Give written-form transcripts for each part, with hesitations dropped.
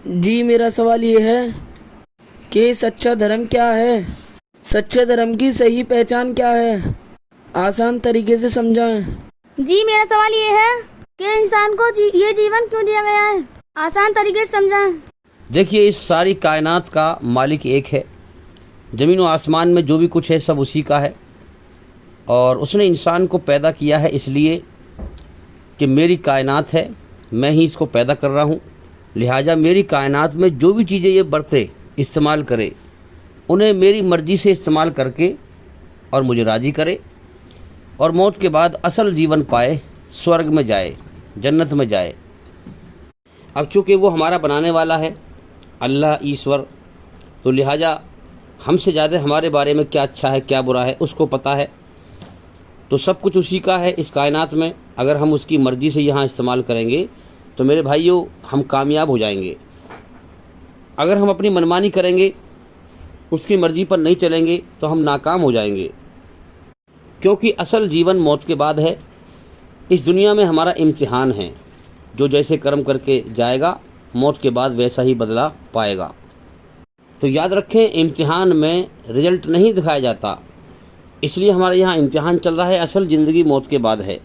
जी मेरा सवाल ये है कि सच्चा धर्म क्या है। सच्चे धर्म की सही पहचान क्या है, आसान तरीके से समझाएं। जी मेरा सवाल ये है कि इंसान को ये जीवन क्यों दिया गया है, आसान तरीके से समझाएं। देखिए, इस सारी कायनात का मालिक एक है। ज़मीन और आसमान में जो भी कुछ है सब उसी का है, और उसने इंसान को पैदा किया है इसलिए कि मेरी कायनात है, मैं ही इसको पैदा कर रहा हूँ। लिहाजा मेरी कायनात में जो भी चीज़ें ये बरते इस्तेमाल करे, उन्हें मेरी मर्ज़ी से इस्तेमाल करके और मुझे राज़ी करे, और मौत के बाद असल जीवन पाए, स्वर्ग में जाए, जन्नत में जाए। अब चूँकि वो हमारा बनाने वाला है, अल्लाह ईश्वर, तो लिहाजा हमसे ज़्यादा हमारे बारे में क्या अच्छा है क्या बुरा है उसको पता है। तो सब कुछ उसी का है इस कायनात में। अगर हम उसकी मर्ज़ी से यहाँ इस्तेमाल करेंगे तो मेरे भाइयों हम कामयाब हो जाएंगे। अगर हम अपनी मनमानी करेंगे, उसकी मर्ज़ी पर नहीं चलेंगे, तो हम नाकाम हो जाएंगे। क्योंकि असल जीवन मौत के बाद है। इस दुनिया में हमारा इम्तिहान है, जो जैसे कर्म करके जाएगा मौत के बाद वैसा ही बदला पाएगा। तो याद रखें, इम्तिहान में रिजल्ट नहीं दिखाया जाता, इसलिए हमारे यहाँ इम्तिहान चल रहा है। असल ज़िंदगी मौत के बाद है।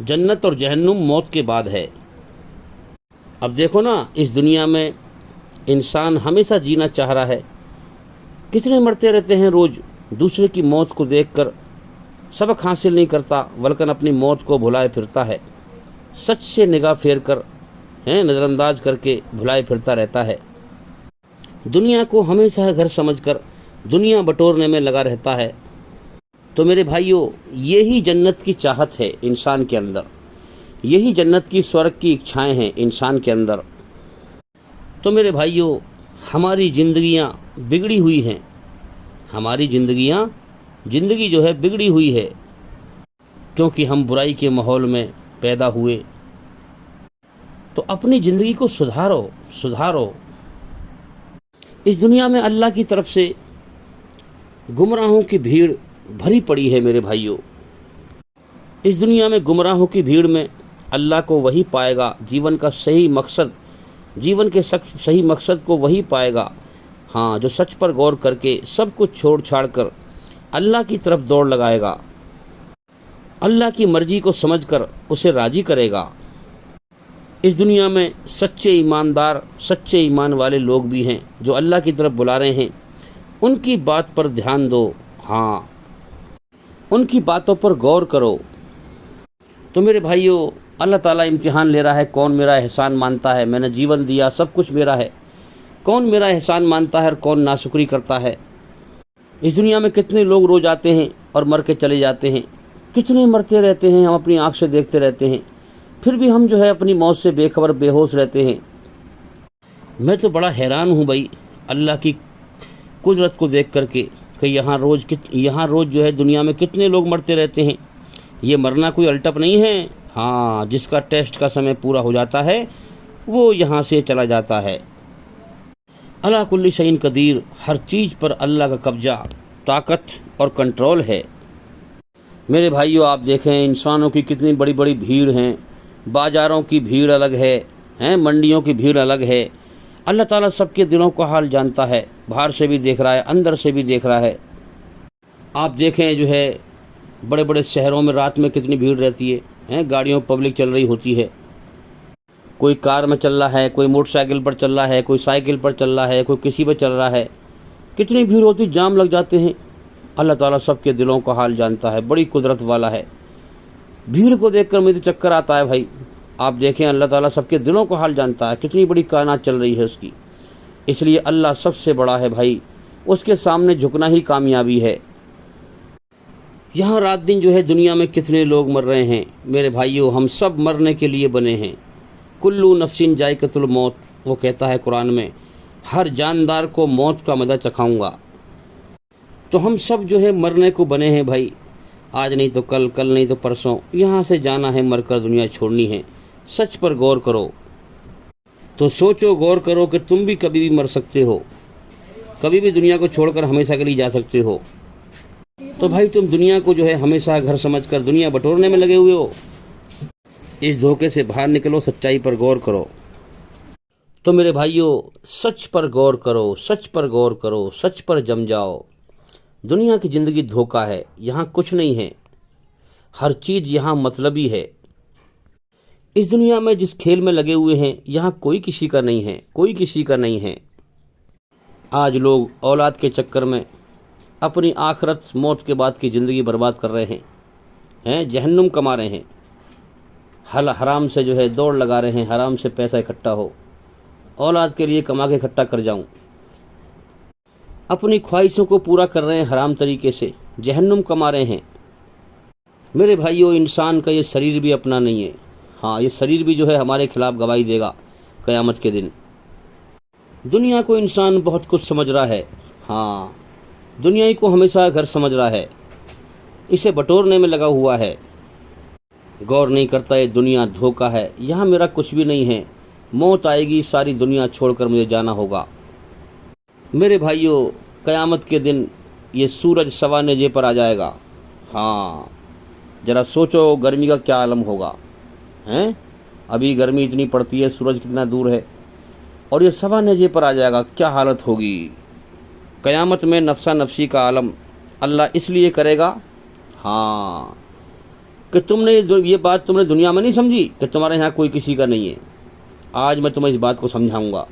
जन्नत और जहन्नुम मौत के बाद है। अब देखो ना, इस दुनिया में इंसान हमेशा जीना चाह रहा है, कितने मरते रहते हैं रोज़। दूसरे की मौत को देखकर सबक हासिल नहीं करता, बल्कि अपनी मौत को भुलाए फिरता है। सच से निगाह फेर कर नज़रअंदाज करके भुलाए फिरता रहता है। दुनिया को हमेशा घर समझकर दुनिया बटोरने में लगा रहता है। तो मेरे भाइयों, यही जन्नत की चाहत है इंसान के अंदर, यही जन्नत की स्वर्ग की इच्छाएं हैं इंसान के अंदर। तो मेरे भाइयों, हमारी ज़िंदगियां बिगड़ी हुई हैं, हमारी ज़िंदगी जो है बिगड़ी हुई है, क्योंकि हम बुराई के माहौल में पैदा हुए। तो अपनी ज़िंदगी को सुधारो। इस दुनिया में अल्लाह की तरफ से गुमराहों की भीड़ भरी पड़ी है मेरे भाइयों। इस दुनिया में गुमराहों की भीड़ में अल्लाह को वही पाएगा, जीवन के सही मकसद को वही पाएगा, हाँ, जो सच पर गौर करके सब कुछ छोड़ छाड़ कर अल्लाह की तरफ दौड़ लगाएगा, अल्लाह की मर्जी को समझकर उसे राज़ी करेगा। इस दुनिया में सच्चे ईमानदार, सच्चे ईमान वाले लोग भी हैं जो अल्लाह की तरफ बुला रहे हैं। उनकी बात पर ध्यान दो, हाँ, उनकी बातों पर गौर करो। तो मेरे भाइयों, अल्लाह ताला इम्तिहान ले रहा है, कौन मेरा एहसान मानता है। मैंने जीवन दिया, सब कुछ मेरा है, कौन मेरा एहसान मानता है और कौन नाशुक्री करता है। इस दुनिया में कितने लोग रोज आते हैं और मर के चले जाते हैं, कितने मरते रहते हैं, हम अपनी आँख से देखते रहते हैं, फिर भी हम जो है अपनी मौत से बेखबर बेहोश रहते हैं। मैं तो बड़ा हैरान हूँ भाई अल्लाह की कुदरत को देख करके कि यहाँ रोज़ जो है दुनिया में कितने लोग मरते रहते हैं। ये मरना कोई अल्टप नहीं है, हाँ, जिसका टेस्ट का समय पूरा हो जाता है वो यहाँ से चला जाता है। अला कुल्ली शैइन कदीर, हर चीज़ पर अल्लाह का कब्जा, ताकत और कंट्रोल है। मेरे भाइयों, आप देखें इंसानों की कितनी बड़ी बड़ी भीड़ हैं, बाज़ारों की भीड़ अलग है, मंडियों की भीड़ अलग है। अल्लाह ताला सबके दिलों का हाल जानता है, बाहर से भी देख रहा है, अंदर से भी देख रहा है। आप देखें जो है बड़े बड़े शहरों में रात में कितनी भीड़ रहती है, गाड़ियों पब्लिक चल रही होती है, कोई कार में चल रहा है, कोई मोटरसाइकिल पर चल रहा है, कोई साइकिल पर चल रहा है, कोई किसी पर चल रहा है, कितनी भीड़ होती, जाम लग जाते हैं। अल्लाह ताला सबके दिलों का हाल जानता है, बड़ी कुदरत वाला है। भीड़ को देखकर मुझे चक्कर आता है भाई। आप देखें अल्लाह ताला सबके दिलों को हाल जानता है, कितनी बड़ी कायनात चल रही है उसकी। इसलिए अल्लाह सबसे बड़ा है भाई, उसके सामने झुकना ही कामयाबी है। यहाँ रात दिन जो है दुनिया में कितने लोग मर रहे हैं मेरे भाइयों, हम सब मरने के लिए बने हैं। कुल्लू नफ्सिन जायक़तुल मौत, वो कहता है कुरान में, हर जानदार को मौत का मज़ा चखाऊंगा। तो हम सब जो है मरने को बने हैं भाई, आज नहीं तो कल, कल नहीं तो परसों, यहाँ से जाना है, मरकर दुनिया छोड़नी है। सच पर गौर करो, तो सोचो, गौर करो कि तुम भी कभी भी मर सकते हो, कभी भी दुनिया को छोड़कर हमेशा के लिए जा सकते हो। तो भाई तुम दुनिया को जो है हमेशा घर समझकर दुनिया बटोरने में लगे हुए हो। इस धोखे से बाहर निकलो, सच्चाई पर गौर करो। तो मेरे भाइयों, सच पर गौर करो, सच पर गौर करो, सच पर जम जाओ। दुनिया की ज़िंदगी धोखा है, यहाँ कुछ नहीं है, हर चीज़ यहाँ मतलबी है। इस दुनिया में जिस खेल में लगे हुए हैं, यहाँ कोई किसी का नहीं है, कोई किसी का नहीं है। आज लोग औलाद के चक्कर में अपनी आखिरत, मौत के बाद की ज़िंदगी बर्बाद कर रहे हैं, जहन्नुम कमा रहे हैं, हराम से जो है दौड़ लगा रहे हैं, हराम से पैसा इकट्ठा हो, औलाद के लिए कमा के इकट्ठा कर जाऊं, अपनी ख्वाहिशों को पूरा कर रहे हैं, हराम तरीके से जहन्नुम कमा रहे हैं। मेरे भाइयों, इंसान का ये शरीर भी अपना नहीं है। हाँ, ये शरीर भी जो है हमारे खिलाफ गवाही देगा क़यामत के दिन। दुनिया को इंसान बहुत कुछ समझ रहा है। हाँ, दुनिया ही को हमेशा घर समझ रहा है, इसे बटोरने में लगा हुआ है, गौर नहीं करता ये दुनिया धोखा है, यहाँ मेरा कुछ भी नहीं है, मौत आएगी, सारी दुनिया छोड़कर मुझे जाना होगा। मेरे भाइयों, क़यामत के दिन ये सूरज सवा नेजे पर आ जाएगा। हाँ, ज़रा सोचो गर्मी का क्या आलम होगा, हैं? अभी गर्मी इतनी पड़ती है, सूरज कितना दूर है, और ये सवा नेजे पर आ जाएगा, क्या हालत होगी। क़यामत में नफ्सा नफ्सी का आलम अल्लाह इसलिए करेगा, हाँ, कि तुमने ये बात तुमने दुनिया में नहीं समझी कि तुम्हारे यहाँ कोई किसी का नहीं है। आज मैं तुम्हें इस बात को समझाऊंगा।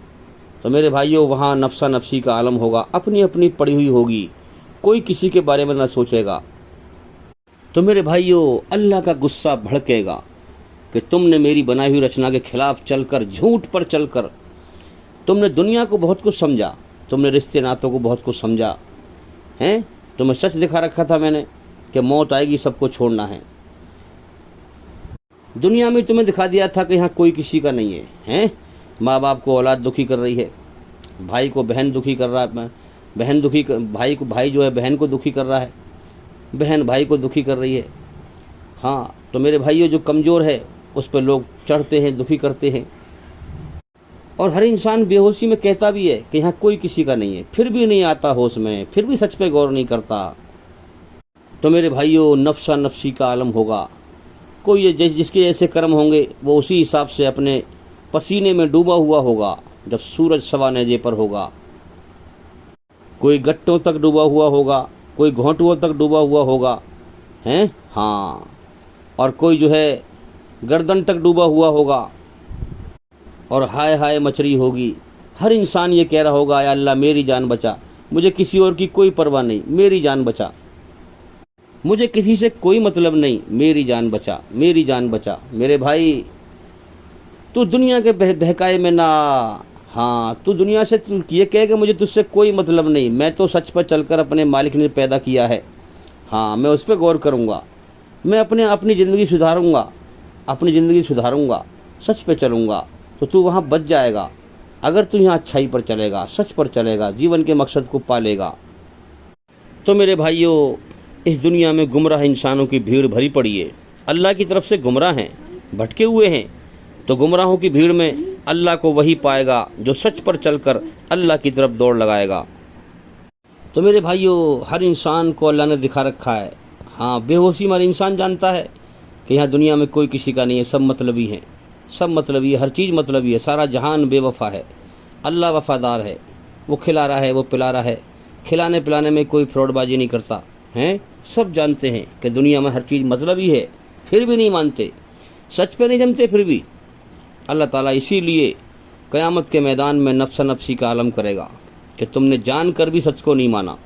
तो मेरे भाइयों, वहाँ नफ्सा नफ्सी का आलम होगा, अपनी अपनी पड़ी हुई होगी, कोई किसी के बारे में ना सोचेगा। तो मेरे भाइयों, अल्लाह का गुस्सा भड़केगा कि तुमने मेरी बनाई हुई रचना के खिलाफ चलकर, झूठ पर चलकर तुमने दुनिया को बहुत कुछ समझा, तुमने रिश्ते नातों को बहुत कुछ समझा, हैं? तुम्हें सच दिखा रखा था मैंने कि मौत आएगी, सबको छोड़ना है। दुनिया में तुम्हें दिखा दिया था कि यहाँ कोई किसी का नहीं है, हैं? माँ बाप को औलाद दुखी कर रही है, भाई को बहन दुखी कर रहा है, बहन दुखी भाई जो है बहन को दुखी कर रहा है, बहन भाई को दुखी कर रही है। हाँ, तो मेरे भाइयों, जो कमज़ोर है उस पर लोग चढ़ते हैं, दुखी करते हैं, और हर इंसान बेहोशी में कहता भी है कि यहाँ कोई किसी का नहीं है, फिर भी नहीं आता होश में, फिर भी सच पे गौर नहीं करता। तो मेरे भाइयों, नफ्सा नफ्सी का आलम होगा। कोई जिसके ऐसे कर्म होंगे वो उसी हिसाब से अपने पसीने में डूबा हुआ होगा जब सूरज सवा नेजे पर होगा। कोई गट्टों तक डूबा हुआ होगा, कोई घोंटुओं तक डूबा हुआ होगा, हैं? हाँ, और कोई जो है गर्दन तक डूबा हुआ होगा, और हाय हाय मचरी होगी। हर इंसान ये कह रहा होगा, या अल्लाह मेरी जान बचा, मुझे किसी और की कोई परवाह नहीं, मेरी जान बचा, मुझे किसी से कोई मतलब नहीं, मेरी जान बचा, मेरी जान बचा। मेरे भाई, तू दुनिया के बहकाए में ना, हाँ, तू दुनिया से तू ये कहे कि मुझे तुझसे कोई मतलब नहीं, मैं तो सच पर चलकर अपने मालिक ने पैदा किया है, हाँ, मैं उस पर गौर करूँगा, मैं अपनी ज़िंदगी सुधारूँगा, अपनी ज़िंदगी सुधारूँगा, सच पे चलूँगा, तो तू वहाँ बच जाएगा। अगर तू यहाँ अच्छाई पर चलेगा, सच पर चलेगा, जीवन के मकसद को पालेगा। तो मेरे भाइयों, इस दुनिया में गुमराह इंसानों की भीड़ भरी पड़ी है, अल्लाह की तरफ से गुमराह हैं, भटके हुए हैं। तो गुमराहों की भीड़ में अल्लाह को वही पाएगा जो सच पर चलकर अल्लाह की तरफ दौड़ लगाएगा। तो मेरे भाइयों, हर इंसान को अल्लाह ने दिखा रखा है। हाँ, बेहोशी वाला इंसान जानता है कि यहाँ दुनिया में कोई किसी का नहीं है, सब मतलबी हैं, सब मतलबी है, हर चीज़ मतलबी है, सारा जहान बेवफा है, अल्लाह वफादार है, वो खिला रहा है, वो पिला रहा है, खिलाने पिलाने में कोई फ्रॉडबाजी नहीं करता, हैं? सब जानते हैं कि दुनिया में हर चीज़ मतलबी है, फिर भी नहीं मानते, सच पे नहीं जमते, फिर भी। अल्लाह ताला इसीलिए क़यामत के मैदान में नफ्सा नफ्सी का आलम करेगा कि तुमने जान कर भी सच को नहीं माना,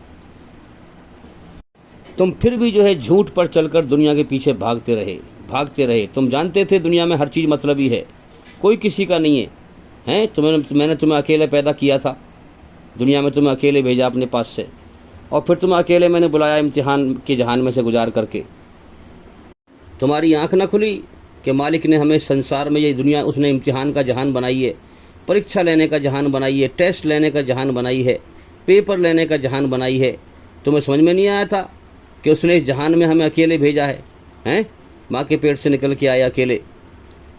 तुम फिर भी जो है झूठ पर चलकर दुनिया के पीछे भागते रहे। तुम जानते थे दुनिया में हर चीज़ मतलबी है, कोई किसी का नहीं है, हैं? मैंने तुम्हें अकेले पैदा किया था, दुनिया में तुम्हें अकेले भेजा अपने पास से, और फिर तुम्हें अकेले मैंने बुलाया इम्तिहान के जहान में से गुजार करके। तुम्हारी आँख ना खुली कि मालिक ने हमें संसार में, ये दुनिया उसने इम्तिहान का जहान बनाई है, परीक्षा लेने का जहान बनाई है, टेस्ट लेने का जहान बनाई है, पेपर लेने का जहान बनाई है। तुम्हें समझ में नहीं आया था कि उसने इस जहान में हमें अकेले भेजा है, हैं? माँ के पेट से निकल के आए अकेले,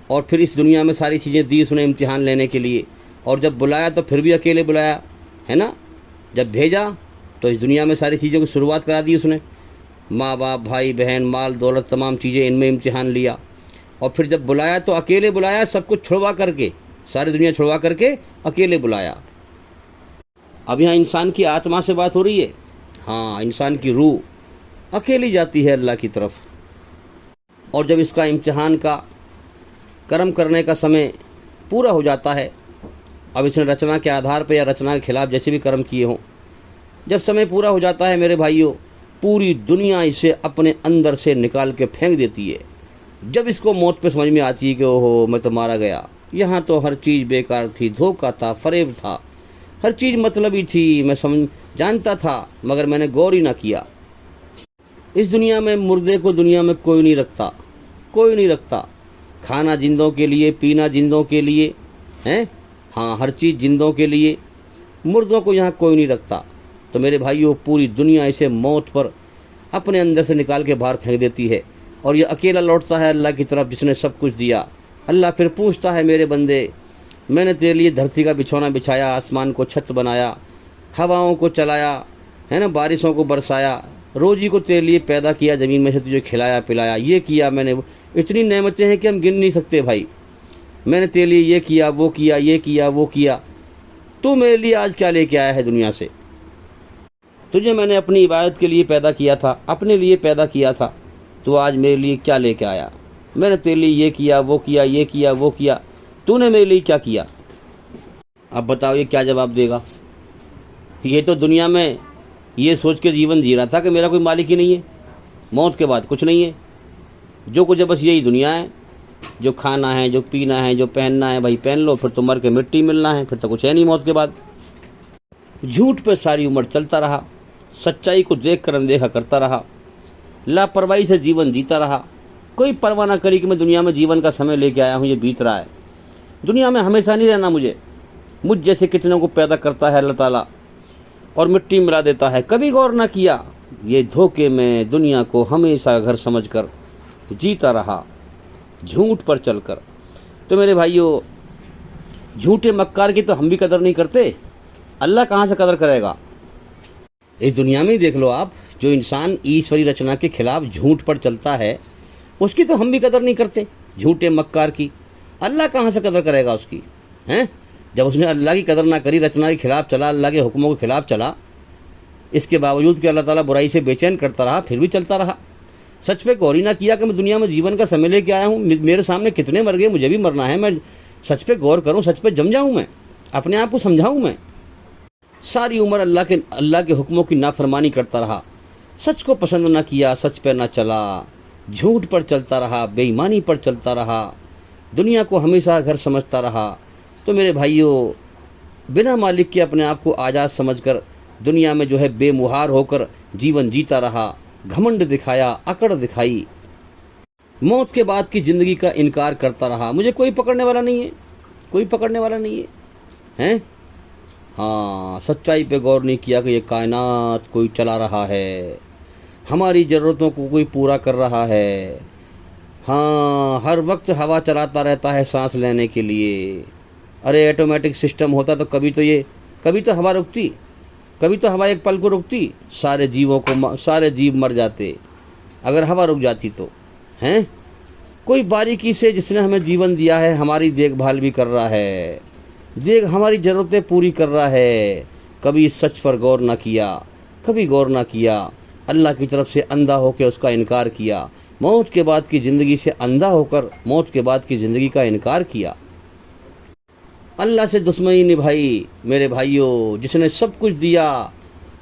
और फिर इस दुनिया में सारी चीज़ें दी उसने इम्तिहान लेने के लिए, और जब बुलाया तो फिर भी अकेले बुलाया, है ना? जब भेजा तो इस दुनिया में सारी चीज़ों की शुरुआत करा दी उसने, माँ बाप भाई बहन माल दौलत तमाम चीज़ें, इनमें इम्तिहान लिया, और फिर जब बुलाया तो अकेले बुलाया, सब कुछ छुड़वा करके, सारी दुनिया छुड़वा करके अकेले बुलाया। अब यहाँ इंसान की आत्मा से बात हो रही है। हाँ, इंसान की रूह अकेली जाती है अल्लाह की तरफ। और जब इसका इम्तिहान का कर्म करने का समय पूरा हो जाता है, अब इसने रचना के आधार पर या रचना के खिलाफ जैसे भी कर्म किए हों, जब समय पूरा हो जाता है मेरे भाइयों, पूरी दुनिया इसे अपने अंदर से निकाल के फेंक देती है। जब इसको मौत पे समझ में आती है कि ओहो मैं तो मारा गया, यहाँ तो हर चीज़ बेकार थी, धोखा था, फरेब था, हर चीज़ मतलबी थी, मैं समझ जानता था मगर मैंने गौर ही ना किया। इस दुनिया में मुर्दे को दुनिया में कोई नहीं रखता, कोई नहीं रखता। खाना जिंदों के लिए, पीना जिंदों के लिए हैं, हाँ हर चीज़ जिंदों के लिए, मुर्दों को यहाँ कोई नहीं रखता। तो मेरे भाइयों, पूरी दुनिया इसे मौत पर अपने अंदर से निकाल के बाहर फेंक देती है और ये अकेला लौटता है अल्लाह की तरफ जिसने सब कुछ दिया। अल्लाह फिर पूछता है मेरे बंदे, मैंने तेरे लिए धरती का बिछौना बिछाया, आसमान को छत बनाया, हवाओं को चलाया, है ना, बारिशों को बरसाया, रोजी को तेरे लिए पैदा किया, ज़मीन में से तुझे खिलाया पिलाया, ये किया मैंने। इतनी नेमतें हैं कि हम गिन नहीं सकते भाई। मैंने तेरे लिए ये किया, वो किया, ये किया, वो किया। तू मेरे लिए आज क्या लेके आया है दुनिया से? तुझे मैंने अपनी इबादत के लिए पैदा किया था, अपने लिए पैदा किया था, तो आज मेरे लिए क्या लेके आया? मैंने तेरे लिए ये किया, वो किया, ये किया, वो किया, तूने मेरे लिए क्या किया? अब बताओ ये क्या जवाब देगा? ये तो दुनिया में ये सोच के जीवन जी रहा था कि मेरा कोई मालिक ही नहीं है, मौत के बाद कुछ नहीं है, जो कुछ है बस यही दुनिया है, जो खाना है, जो पीना है, जो पहनना है भाई पहन लो, फिर तो मर के मिट्टी मिलना है, फिर तो कुछ है नहीं मौत के बाद। झूठ पे सारी उम्र चलता रहा, सच्चाई को देख कर अनदेखा करता रहा, लापरवाही से जीवन जीता रहा, कोई परवाह ना करी कि मैं दुनिया में जीवन का समय लेके आया हूँ, ये बीत रहा है। दुनिया में हमेशा नहीं रहना मुझ जैसे कितनों को पैदा करता है अल्लाह ताला और मिट्टी मिला देता है। कभी गौर ना किया, ये धोखे में दुनिया को हमेशा घर समझकर जीता रहा, झूठ पर चलकर। तो मेरे भाइयों, झूठे मक्कार की तो हम भी कदर नहीं करते, अल्लाह कहाँ से कदर करेगा? इस दुनिया में ही देख लो आप, जो इंसान ईश्वरी रचना के खिलाफ झूठ पर चलता है उसकी तो हम भी कदर नहीं करते, झूठे मक्कार की। अल्लाह कहाँ से कदर करेगा उसकी? हैं? जब उसने अल्लाह की कदर ना करी, रचना के खिलाफ चला, अल्लाह के हुक्मों के खिलाफ चला, इसके बावजूद कि अल्लाह ताला बुराई से बेचैन करता रहा, फिर भी चलता रहा। सच पे गौर ही ना किया कि मैं दुनिया में जीवन का समय लेके आया हूँ, मेरे सामने कितने मर गए, मुझे भी मरना है, मैं सच पे गौर करूँ, सच पे जम जाऊँ, मैं अपने आप को समझाऊँ। मैं सारी उम्र अल्लाह के हुक्मों की नाफरमानी करता रहा, सच को पसंद ना किया, सच पे ना चला, झूठ पर चलता रहा, बेईमानी पर चलता रहा, दुनिया को हमेशा घर समझता रहा। तो मेरे भाइयों, बिना मालिक के अपने आप को आज़ाद समझकर दुनिया में जो है बेमुहार होकर जीवन जीता रहा, घमंड दिखाया, अकड़ दिखाई, मौत के बाद की ज़िंदगी का इनकार करता रहा। मुझे कोई पकड़ने वाला नहीं है, कोई पकड़ने वाला नहीं है, हैं? हाँ, सच्चाई पे गौर नहीं किया कि ये कायनात कोई चला रहा है, हमारी ज़रूरतों को कोई पूरा कर रहा है। हाँ, हर वक्त हवा चलाता रहता है सांस लेने के लिए। अरे ऑटोमेटिक सिस्टम होता तो कभी तो हवा रुकती, कभी तो हवा एक पल को रुकती, सारे जीव मर जाते अगर हवा रुक जाती तो। हैं? कोई बारीकी से जिसने हमें जीवन दिया है हमारी देखभाल भी कर रहा है, हमारी ज़रूरतें पूरी कर रहा है। कभी इस सच पर गौर ना किया, कभी गौर ना किया, अल्लाह की तरफ से अंधा होकर उसका इनकार किया, मौत के बाद की ज़िंदगी से अंधा होकर मौत के बाद की ज़िंदगी का इनकार किया। अल्लाह से दुश्मनी निभाई मेरे भाइयों, जिसने सब कुछ दिया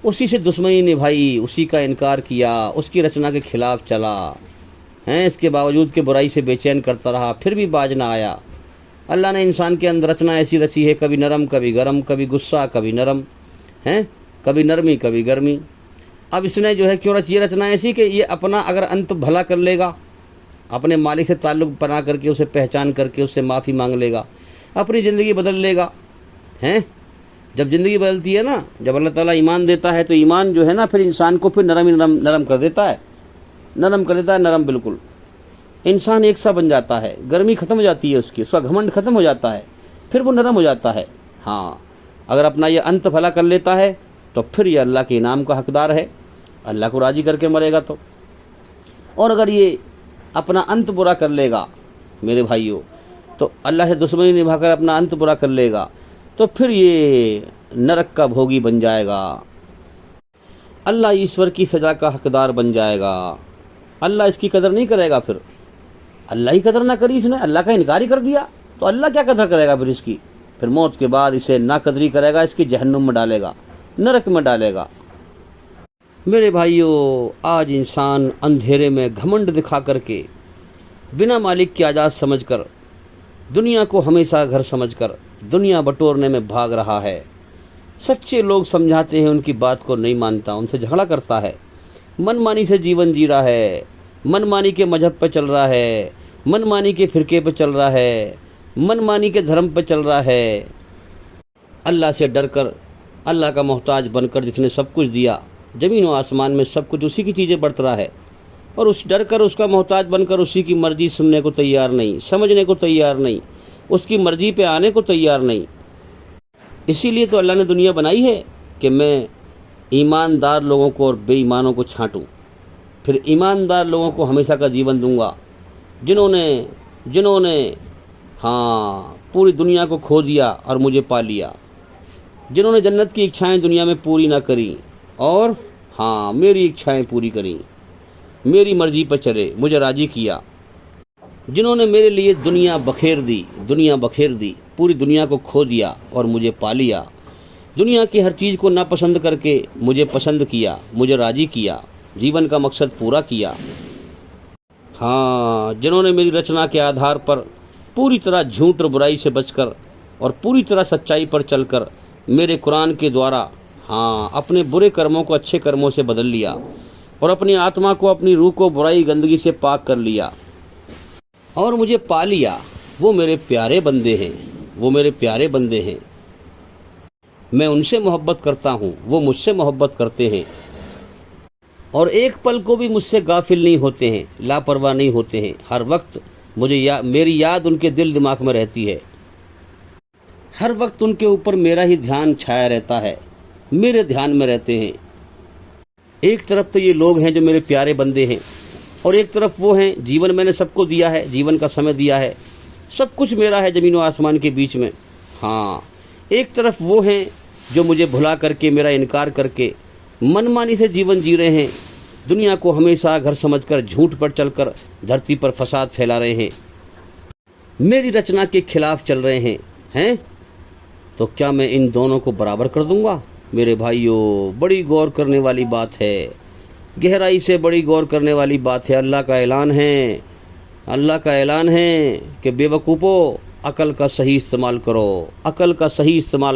उसी से दुश्मनी निभाई, उसी का इनकार किया, उसकी रचना के खिलाफ चला, हैं? इसके बावजूद कि बुराई से बेचैन करता रहा, फिर भी बाज ना आया। अल्लाह ने इंसान के अंदर रचना ऐसी रची है, कभी नरम कभी गरम, कभी गुस्सा कभी नरम, हैं? कभी नरमी कभी गर्मी। अब इसने जो है क्यों रची है रचना ऐसी कि ये अपना अगर अंत भला कर लेगा, अपने मालिक से ताल्लुक़ बना करके, उसे पहचान करके उससे माफ़ी मांग लेगा, अपनी ज़िंदगी बदल लेगा। हैं? जब ज़िंदगी बदलती है ना, जब अल्लाह ताला ईमान देता है तो ईमान जो है ना फिर इंसान को फिर नरम कर देता है, नरम बिल्कुल। इंसान एक सा बन जाता है, गर्मी ख़त्म हो जाती है उसका घमंड ख़त्म हो जाता है, फिर वो नरम हो जाता है। हाँ, अगर अपना ये अंत भला कर लेता है तो फिर ये अल्लाह के इनाम का हकदार है, अल्लाह को राज़ी करके मरेगा तो। और अगर ये अपना अंत बुरा कर लेगा मेरे भाइयों, तो अल्लाह से दुश्मनी निभाकर अपना अंत बुरा कर लेगा, तो फिर ये नरक का भोगी बन जाएगा। अल्लाह ईश्वर की सज़ा का हकदार बन जाएगा। अल्लाह इसकी कदर नहीं करेगा। फिर अल्लाह ही कदर ना करी, इसने अल्लाह का इनकार ही कर दिया, तो अल्लाह क्या कदर करेगा फिर इसकी? फिर मौत के बाद इसे नाकदरी करेगा, इसकी जहन्नुम में डालेगा, नरक में डालेगा। मेरे भाइयों, आज इंसान अंधेरे में घमंड दिखा करके, बिना मालिक की आज़ाद समझकर, दुनिया को हमेशा घर समझकर दुनिया बटोरने में भाग रहा है। सच्चे लोग समझाते हैं, उनकी बात को नहीं मानता, उनसे झगड़ा करता है, मनमानी से जीवन जी रहा है, मनमानी के मजहब पर चल रहा है, मनमानी के फिरके पर चल रहा है, मनमानी के धर्म पर चल रहा है। अल्लाह से डरकर, अल्लाह का मोहताज बनकर, जिसने सब कुछ दिया, ज़मीन और आसमान में सब कुछ उसी की चीज़ें बरत रहा है, और उस डर कर, उसका मोहताज बनकर उसी की मर्ज़ी सुनने को तैयार नहीं, समझने को तैयार नहीं, उसकी मर्ज़ी पे आने को तैयार नहीं। इसीलिए तो अल्लाह ने दुनिया बनाई है कि मैं ईमानदार लोगों को और बेईमानों को छांटूं। फिर ईमानदार लोगों को हमेशा का जीवन दूंगा, जिन्होंने पूरी दुनिया को खो दिया और मुझे पा लिया, जिन्होंने जन्नत की इच्छाएं दुनिया में पूरी ना करी और मेरी इच्छाएं पूरी करी, मेरी मर्जी पर चले, मुझे राज़ी किया, जिन्होंने मेरे लिए दुनिया बखेर दी, पूरी दुनिया को खो दिया और मुझे पा लिया, दुनिया की हर चीज़ को नापसंद करके मुझे पसंद किया, मुझे राज़ी किया, जीवन का मकसद पूरा किया। जिन्होंने मेरी रचना के आधार पर पूरी तरह झूठ और बुराई से बचकर और पूरी तरह सच्चाई पर चलकर मेरे कुरान के द्वारा अपने बुरे कर्मों को अच्छे कर्मों से बदल लिया और अपनी आत्मा को, अपनी रूह को बुराई गंदगी से पाक कर लिया और मुझे पा लिया, वो मेरे प्यारे बंदे हैं। मैं उनसे मोहब्बत करता हूँ, वो मुझसे मोहब्बत करते हैं और एक पल को भी मुझसे गाफिल नहीं होते हैं, लापरवाह नहीं होते हैं। हर वक्त मेरी याद उनके दिल दिमाग में रहती है, हर वक्त उनके ऊपर मेरा ही ध्यान छाया रहता है, मेरे ध्यान में रहते हैं। एक तरफ तो ये लोग हैं जो मेरे प्यारे बंदे हैं और एक तरफ वो हैं, जीवन मैंने सबको दिया है, जीवन का समय दिया है, सब कुछ मेरा है ज़मीन और आसमान के बीच में। एक तरफ वो हैं जो मुझे भुला करके, मेरा इनकार करके मनमानी से जीवन जी रहे हैं, दुनिया को हमेशा घर समझकर झूठ पर चलकर धरती पर फसाद फैला रहे हैं, मेरी रचना के खिलाफ चल रहे हैं। तो क्या मैं इन दोनों को बराबर कर दूंगा? मेरे भाइयों, बड़ी गौर करने वाली बात है, गहराई से बड़ी गौर करने वाली बात है। अल्लाह का ऐलान है कि बेवकूफ़ों, अकल का सही इस्तेमाल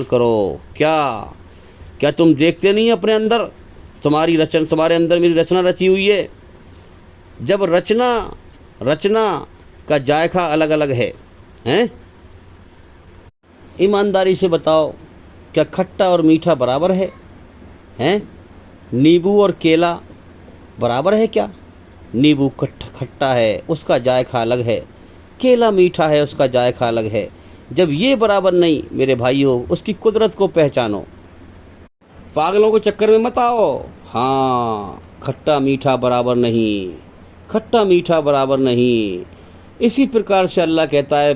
करो, क्या तुम देखते नहीं अपने अंदर? तुम्हारे अंदर मेरी रचना रची हुई है। जब रचना का जायका अलग अलग है, ईमानदारी से बताओ, क्या खट्टा और मीठा बराबर है? नींबू और केला बराबर है क्या? नींबू खट्टा है, उसका जायका अलग है, केला मीठा है, उसका जायका अलग है। जब ये बराबर नहीं, मेरे भाइयों, उसकी कुदरत को पहचानो, पागलों के चक्कर में मत आओ। खट्टा मीठा बराबर नहीं। इसी प्रकार से अल्लाह कहता है,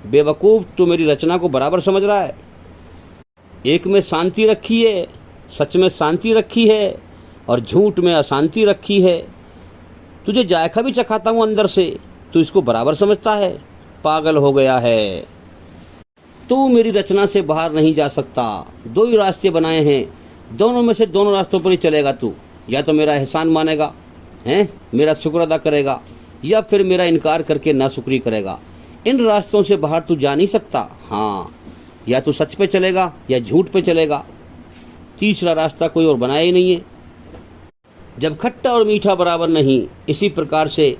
बेवकूफ़, तू मेरी रचना को बराबर समझ रहा है। एक में शांति रखी है, सच में शांति रखी है और झूठ में अशांति रखी है। तुझे जायका भी चखाता हूँ अंदर से, तू इसको बराबर समझता है? पागल हो गया है। तू मेरी रचना से बाहर नहीं जा सकता। दो ही रास्ते बनाए हैं, दोनों में से दोनों रास्तों पर ही चलेगा तू। या तो मेरा एहसान मानेगा, मेरा शुक्र अदा करेगा, या फिर मेरा इनकार करके नाशुक्री करेगा। इन रास्तों से बाहर तू जा नहीं सकता। या तू सच पे चलेगा या झूठ पे चलेगा, तीसरा रास्ता कोई और बनाया ही नहीं है। जब खट्टा और मीठा बराबर नहीं, इसी प्रकार से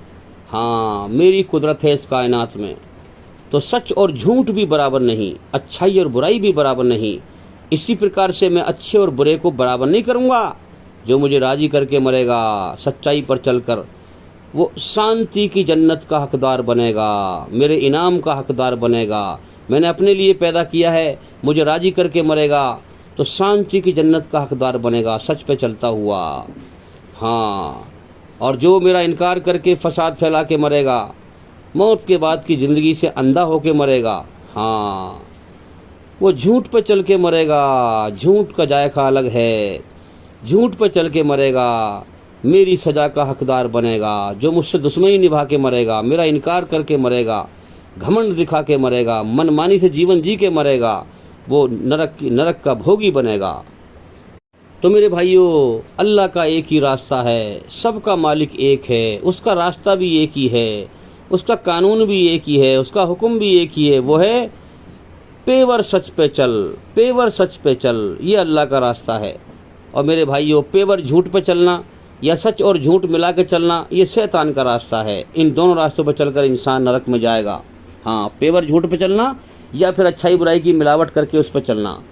मेरी कुदरत है इस कायनात में, तो सच और झूठ भी बराबर नहीं, अच्छाई और बुराई भी बराबर नहीं। इसी प्रकार से मैं अच्छे और बुरे को बराबर नहीं करूँगा। जो मुझे राज़ी करके मरेगा सच्चाई पर चलकर, वो शांति की जन्नत का हकदार बनेगा, मेरे इनाम का हकदार बनेगा। मैंने अपने लिए पैदा किया है, मुझे राज़ी करके मरेगा तो शांति की जन्नत का हकदार बनेगा, सच पे चलता हुआ। और जो मेरा इनकार करके फसाद फैला के मरेगा, मौत के बाद की ज़िंदगी से अंधा होके मरेगा। हाँ, वो झूठ पे चल के मरेगा, झूठ का जायका अलग है, झूठ पे चल के मरेगा, मेरी सज़ा का हकदार बनेगा। जो मुझसे दुश्मनी निभा के मरेगा, मेरा इनकार करके मरेगा, घमंड दिखा के मरेगा, मनमानी से जीवन जी के मरेगा, वो नरक का भोगी बनेगा। तो मेरे भाइयों, अल्लाह का एक ही रास्ता है, सबका मालिक एक है, उसका रास्ता भी एक ही है, उसका कानून भी एक ही है, उसका हुक्म भी एक ही है, वो है पेवर सच पे चल, पेवर सच पे चल, ये अल्लाह का रास्ता है। और मेरे भाइयों, पेवर झूठ पे चलना या सच और झूठ मिला के चलना, ये शैतान का रास्ता है। इन दोनों रास्तों पर चलकर इंसान नरक में जाएगा। हाँ, पेवर झूठ पे चलना या फिर अच्छाई बुराई की मिलावट करके उस पर चलना,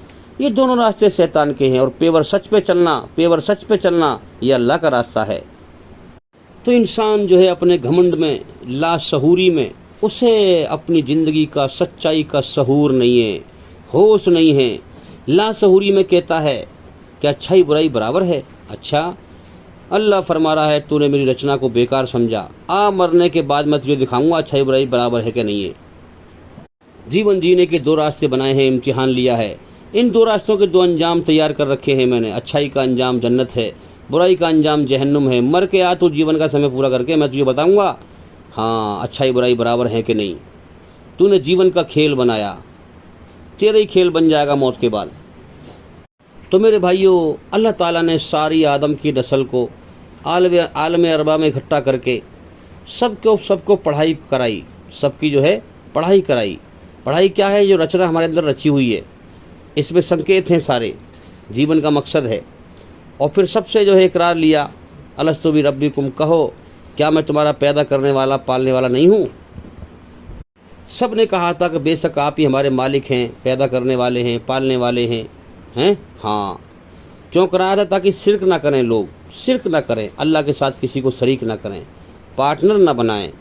ये दोनों रास्ते शैतान के हैं। और पेवर सच पे चलना, पेवर सच पे चलना, ये अल्लाह का रास्ता है। तो इंसान जो है अपने घमंड में, लाशहूरी में, उसे अपनी ज़िंदगी का, सच्चाई का सहूर नहीं है, होश नहीं है। लाशहूरी में कहता है कि अच्छाई बुराई बराबर है। अच्छा, अल्लाह फरमा रहा है तूने मेरी रचना को बेकार समझा, आ मरने के बाद मैं तुझे दिखाऊंगा अच्छाई बुराई बराबर है कि नहीं है। जीवन जीने के दो रास्ते बनाए हैं, इम्तिहान लिया है, इन दो रास्तों के दो अंजाम तैयार कर रखे हैं मैंने। अच्छाई का अंजाम जन्नत है, बुराई का अंजाम जहन्नुम है। मर के आ तो जीवन का समय पूरा करके मैं तुझे बताऊंगा हाँ अच्छाई बुराई बराबर है कि नहीं। तूने जीवन का खेल बनाया, तेरा ही खेल बन जाएगा मौत के बाद। तो मेरे भाइयों, अल्लाह ताला ने सारी आदम की नस्ल को आलम अरबा में इकट्ठा करके सबको पढ़ाई कराई, सबकी जो है पढ़ाई कराई। पढ़ाई क्या है? जो रचना हमारे अंदर रची हुई है, इसमें संकेत हैं सारे, जीवन का मकसद है। और फिर सबसे जो है इकरार लिया, अलस्तु बि रब्बिकुम, कहो क्या मैं तुम्हारा पैदा करने वाला पालने वाला नहीं हूँ? सब ने कहा था कि बेशक आप ही हमारे मालिक हैं, पैदा करने वाले हैं, पालने वाले हैं। हाँ, क्यों कराया था? ताकि शिर्क ना करें लोग, शिर्क ना करें, अल्लाह के साथ किसी को शरीक ना करें, पार्टनर ना बनाएं,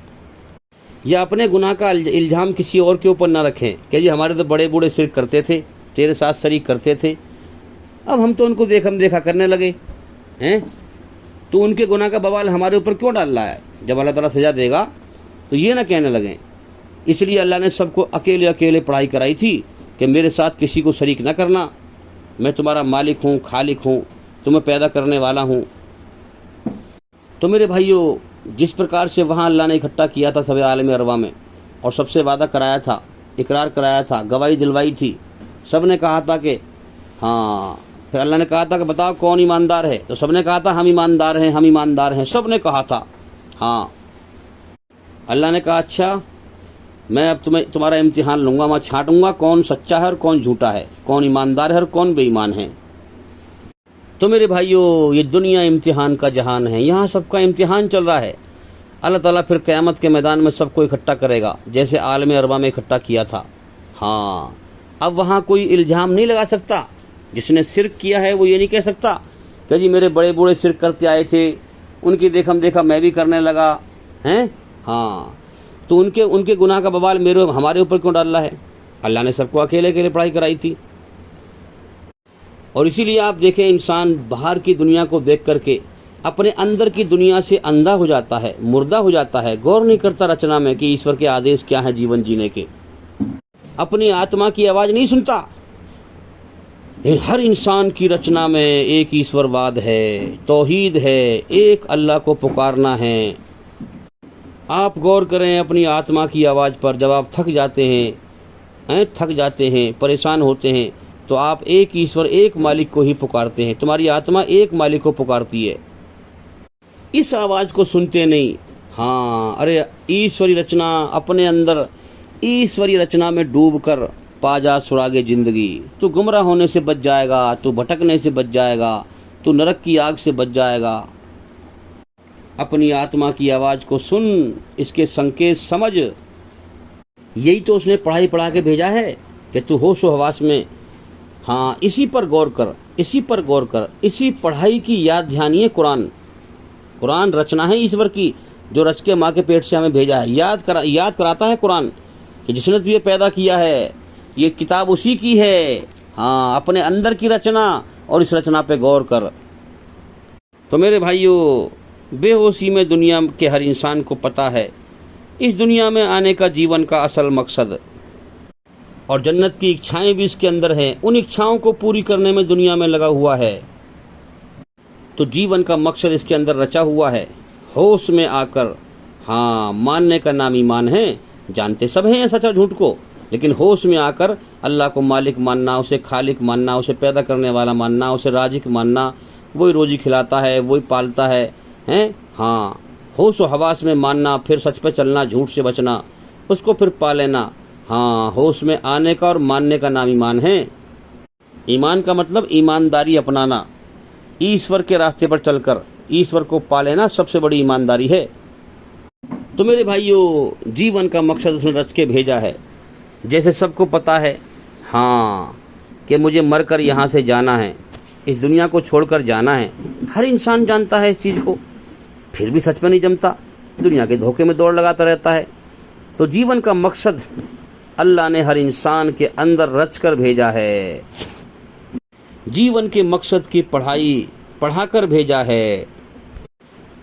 या अपने गुनाह का इल्ज़ाम किसी और के ऊपर ना रखें कि जी हमारे तो बड़े बूढ़े शिर्क करते थे, तेरे साथ शरीक करते थे, अब हम तो उनको देखा करने लगे हैं, तो उनके गुनाह का बवाल हमारे ऊपर क्यों डाल रहा है? जब अल्लाह ताला सजा देगा तो ये ना कहने लगें। इसलिए अल्लाह ने सबको अकेले अकेले पढ़ाई कराई थी कि मेरे साथ किसी को शरीक ना करना, मैं तुम्हारा मालिक हूँ, खालिक हूँ, तुम्हें पैदा करने वाला हूँ। तो मेरे भाइयों, जिस प्रकार से वहाँ अल्लाह ने इकट्ठा किया था सब आलम अरवा में, और सबसे वादा कराया था, इकरार कराया था, गवाही दिलवाई थी, सब ने कहा था कि हाँ, फिर अल्लाह ने कहा था कि बताओ कौन ईमानदार है? तो सब ने कहा था हम ईमानदार हैं, हम ईमानदार हैं, सब ने कहा था हाँ। अल्लाह ने कहा अच्छा, मैं अब तुम्हारा इम्तिहान लूँगा, मैं छांटूंगा कौन सच्चा है और कौन झूठा है, कौन ईमानदार है और कौन बेईमान है। तो मेरे भाइयों, ये दुनिया इम्तिहान का जहान है, यहाँ सबका इम्तिहान चल रहा है। अल्लाह ताला फिर क़यामत के मैदान में सबको इकट्ठा करेगा, जैसे आलम अरबा में इकट्ठा किया था। हाँ, अब वहाँ कोई इल्ज़ाम नहीं लगा सकता। जिसने शिर्क किया है वो ये नहीं कह सकता कि जी मेरे बड़े बूढ़े शिर्क करते आए थे, उनकी देखा मैं भी करने लगा हैं। हाँ, तो उनके गुनाह का बवाल हमारे ऊपर क्यों डाल रहा है? अल्लाह ने सबको अकेले अकेले पढ़ाई कराई थी। और इसीलिए आप देखें, इंसान बाहर की दुनिया को देख करके अपने अंदर की दुनिया से अंधा हो जाता है, मुर्दा हो जाता है, गौर नहीं करता रचना में कि ईश्वर के आदेश क्या है जीवन जीने के, अपनी आत्मा की आवाज़ नहीं सुनता। हर इंसान की रचना में एक ईश्वरवाद है, तौहीद है, एक अल्लाह को पुकारना है। आप गौर करें अपनी आत्मा की आवाज़ पर, जब आप थक जाते हैं, परेशान होते हैं, तो आप एक ईश्वर, एक मालिक को ही पुकारते हैं। तुम्हारी आत्मा एक मालिक को पुकारती है, इस आवाज़ को सुनते नहीं। हाँ, अरे ईश्वरी रचना, अपने अंदर ईश्वरी रचना में डूब कर पा जा सुरागे ज़िंदगी। तू गुमराह होने से बच जाएगा, तू भटकने से बच जाएगा, तू नरक की आग से बच जाएगा। अपनी आत्मा की आवाज़ को सुन, इसके संकेत समझ। यही तो उसने पढ़ा के भेजा है कि तू होश व हवास में, हाँ, इसी पर गौर कर, इसी पर गौर कर, इसी पढ़ाई की याद ध्यानीय। कुरान रचना है ईश्वर की, जो रच के माँ के पेट से हमें भेजा है। याद कराता है कुरान कि जिसने तुझे पैदा किया है, ये किताब उसी की है। हाँ, अपने अंदर की रचना और इस रचना पे गौर कर। तो मेरे भाइयों, बेहोशी में दुनिया के हर इंसान को पता है इस दुनिया में आने का जीवन का असल मकसद, और जन्नत की इच्छाएं भी इसके अंदर हैं। उन इच्छाओं को पूरी करने में दुनिया में लगा हुआ है। तो जीवन का मकसद इसके अंदर रचा हुआ है। होश में आकर, हाँ, मानने का नाम ईमान है। जानते सब हैं सच और झूठ को, लेकिन होश में आकर अल्लाह को मालिक मानना, उसे खालिक मानना, उसे पैदा करने वाला मानना, उसे राजिक मानना, वही रोजी खिलाता है, वही पालता है, हैं? हाँ, होश व हवास में मानना, फिर सच पे चलना, झूठ से बचना, उसको फिर पा लेना। हाँ, होश में आने का और मानने का नाम ईमान है। ईमान का मतलब ईमानदारी अपनाना, ईश्वर के रास्ते पर चलकर ईश्वर को पा लेना सबसे बड़ी ईमानदारी है। तो मेरे भाइयों, जीवन का मकसद उसने रच के भेजा है। जैसे सबको पता है, हाँ, कि मुझे मरकर यहाँ से जाना है, इस दुनिया को छोड़कर जाना है। हर इंसान जानता है इस चीज़ को, फिर भी सच में नहीं जमता, दुनिया के धोखे में दौड़ लगाता रहता है। तो जीवन का मकसद अल्लाह ने हर इंसान के अंदर रच कर भेजा है। जीवन के मकसद की पढ़ाई पढ़ाकर भेजा है।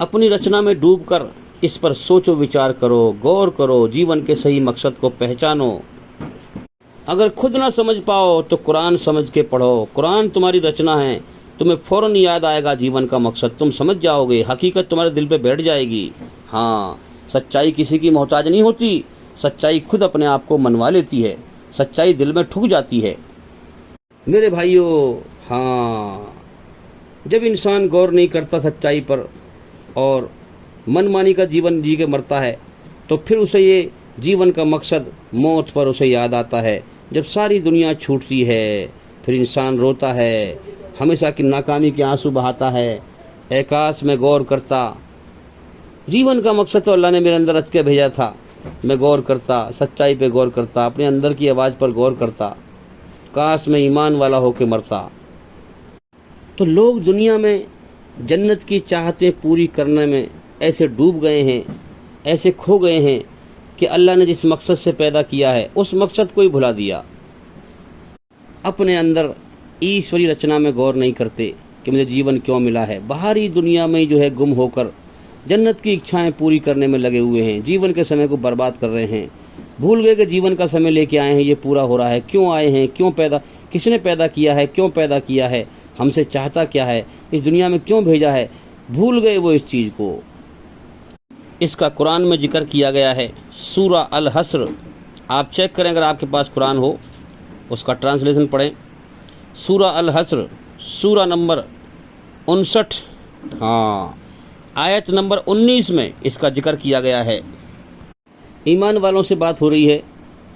अपनी रचना में डूबकर इस पर सोचो, विचार करो, गौर करो, जीवन के सही मकसद को पहचानो। अगर खुद ना समझ पाओ तो कुरान समझ के पढ़ो। कुरान तुम्हारी रचना है, तुम्हें फ़ौरन याद आएगा जीवन का मकसद, तुम समझ जाओगे, हकीकत तुम्हारे दिल पे बैठ जाएगी। हाँ, सच्चाई किसी की मोहताज नहीं होती, सच्चाई खुद अपने आप को मनवा लेती है, सच्चाई दिल में ठुक जाती है। मेरे भाइयों, हाँ, जब इंसान गौर नहीं करता सच्चाई पर और मनमानी का जीवन जी के मरता है, तो फिर उसे ये जीवन का मकसद मौत पर उसे याद आता है। जब सारी दुनिया छूटती है, फिर इंसान रोता है, हमेशा की नाकामी के आंसू बहाता है, आकाश में गौर करता, जीवन का मकसद तो अल्लाह ने मेरे अंदर रच के भेजा था, मैं गौर करता, सच्चाई पे गौर करता, अपने अंदर की आवाज़ पर गौर करता, काश मैं ईमान वाला होके मरता। तो लोग दुनिया में जन्नत की चाहतें पूरी करने में ऐसे डूब गए हैं, ऐसे खो गए हैं कि अल्लाह ने जिस मकसद से पैदा किया है उस मकसद को ही भुला दिया। अपने अंदर ईश्वरी रचना में गौर नहीं करते कि मुझे जीवन क्यों मिला है। बाहरी दुनिया में जो है गुम होकर जन्नत की इच्छाएं पूरी करने में लगे हुए हैं, जीवन के समय को बर्बाद कर रहे हैं। भूल गए कि जीवन का समय लेके आए हैं, ये पूरा हो रहा है, क्यों आए हैं, क्यों पैदा, किसने पैदा किया है, क्यों पैदा किया है, हमसे चाहता क्या है, इस दुनिया में क्यों भेजा है। भूल गए वो इस चीज़ को। इसका कुरान में जिक्र किया गया है, सूरा अल हस्र। आप चेक करें, अगर आपके पास कुरान हो उसका ट्रांसलेशन पढ़ें। सूरा अल हस्र, सूरा नंबर 59, हाँ, आयत नंबर 19 में इसका जिक्र किया गया है। ईमान वालों से बात हो रही है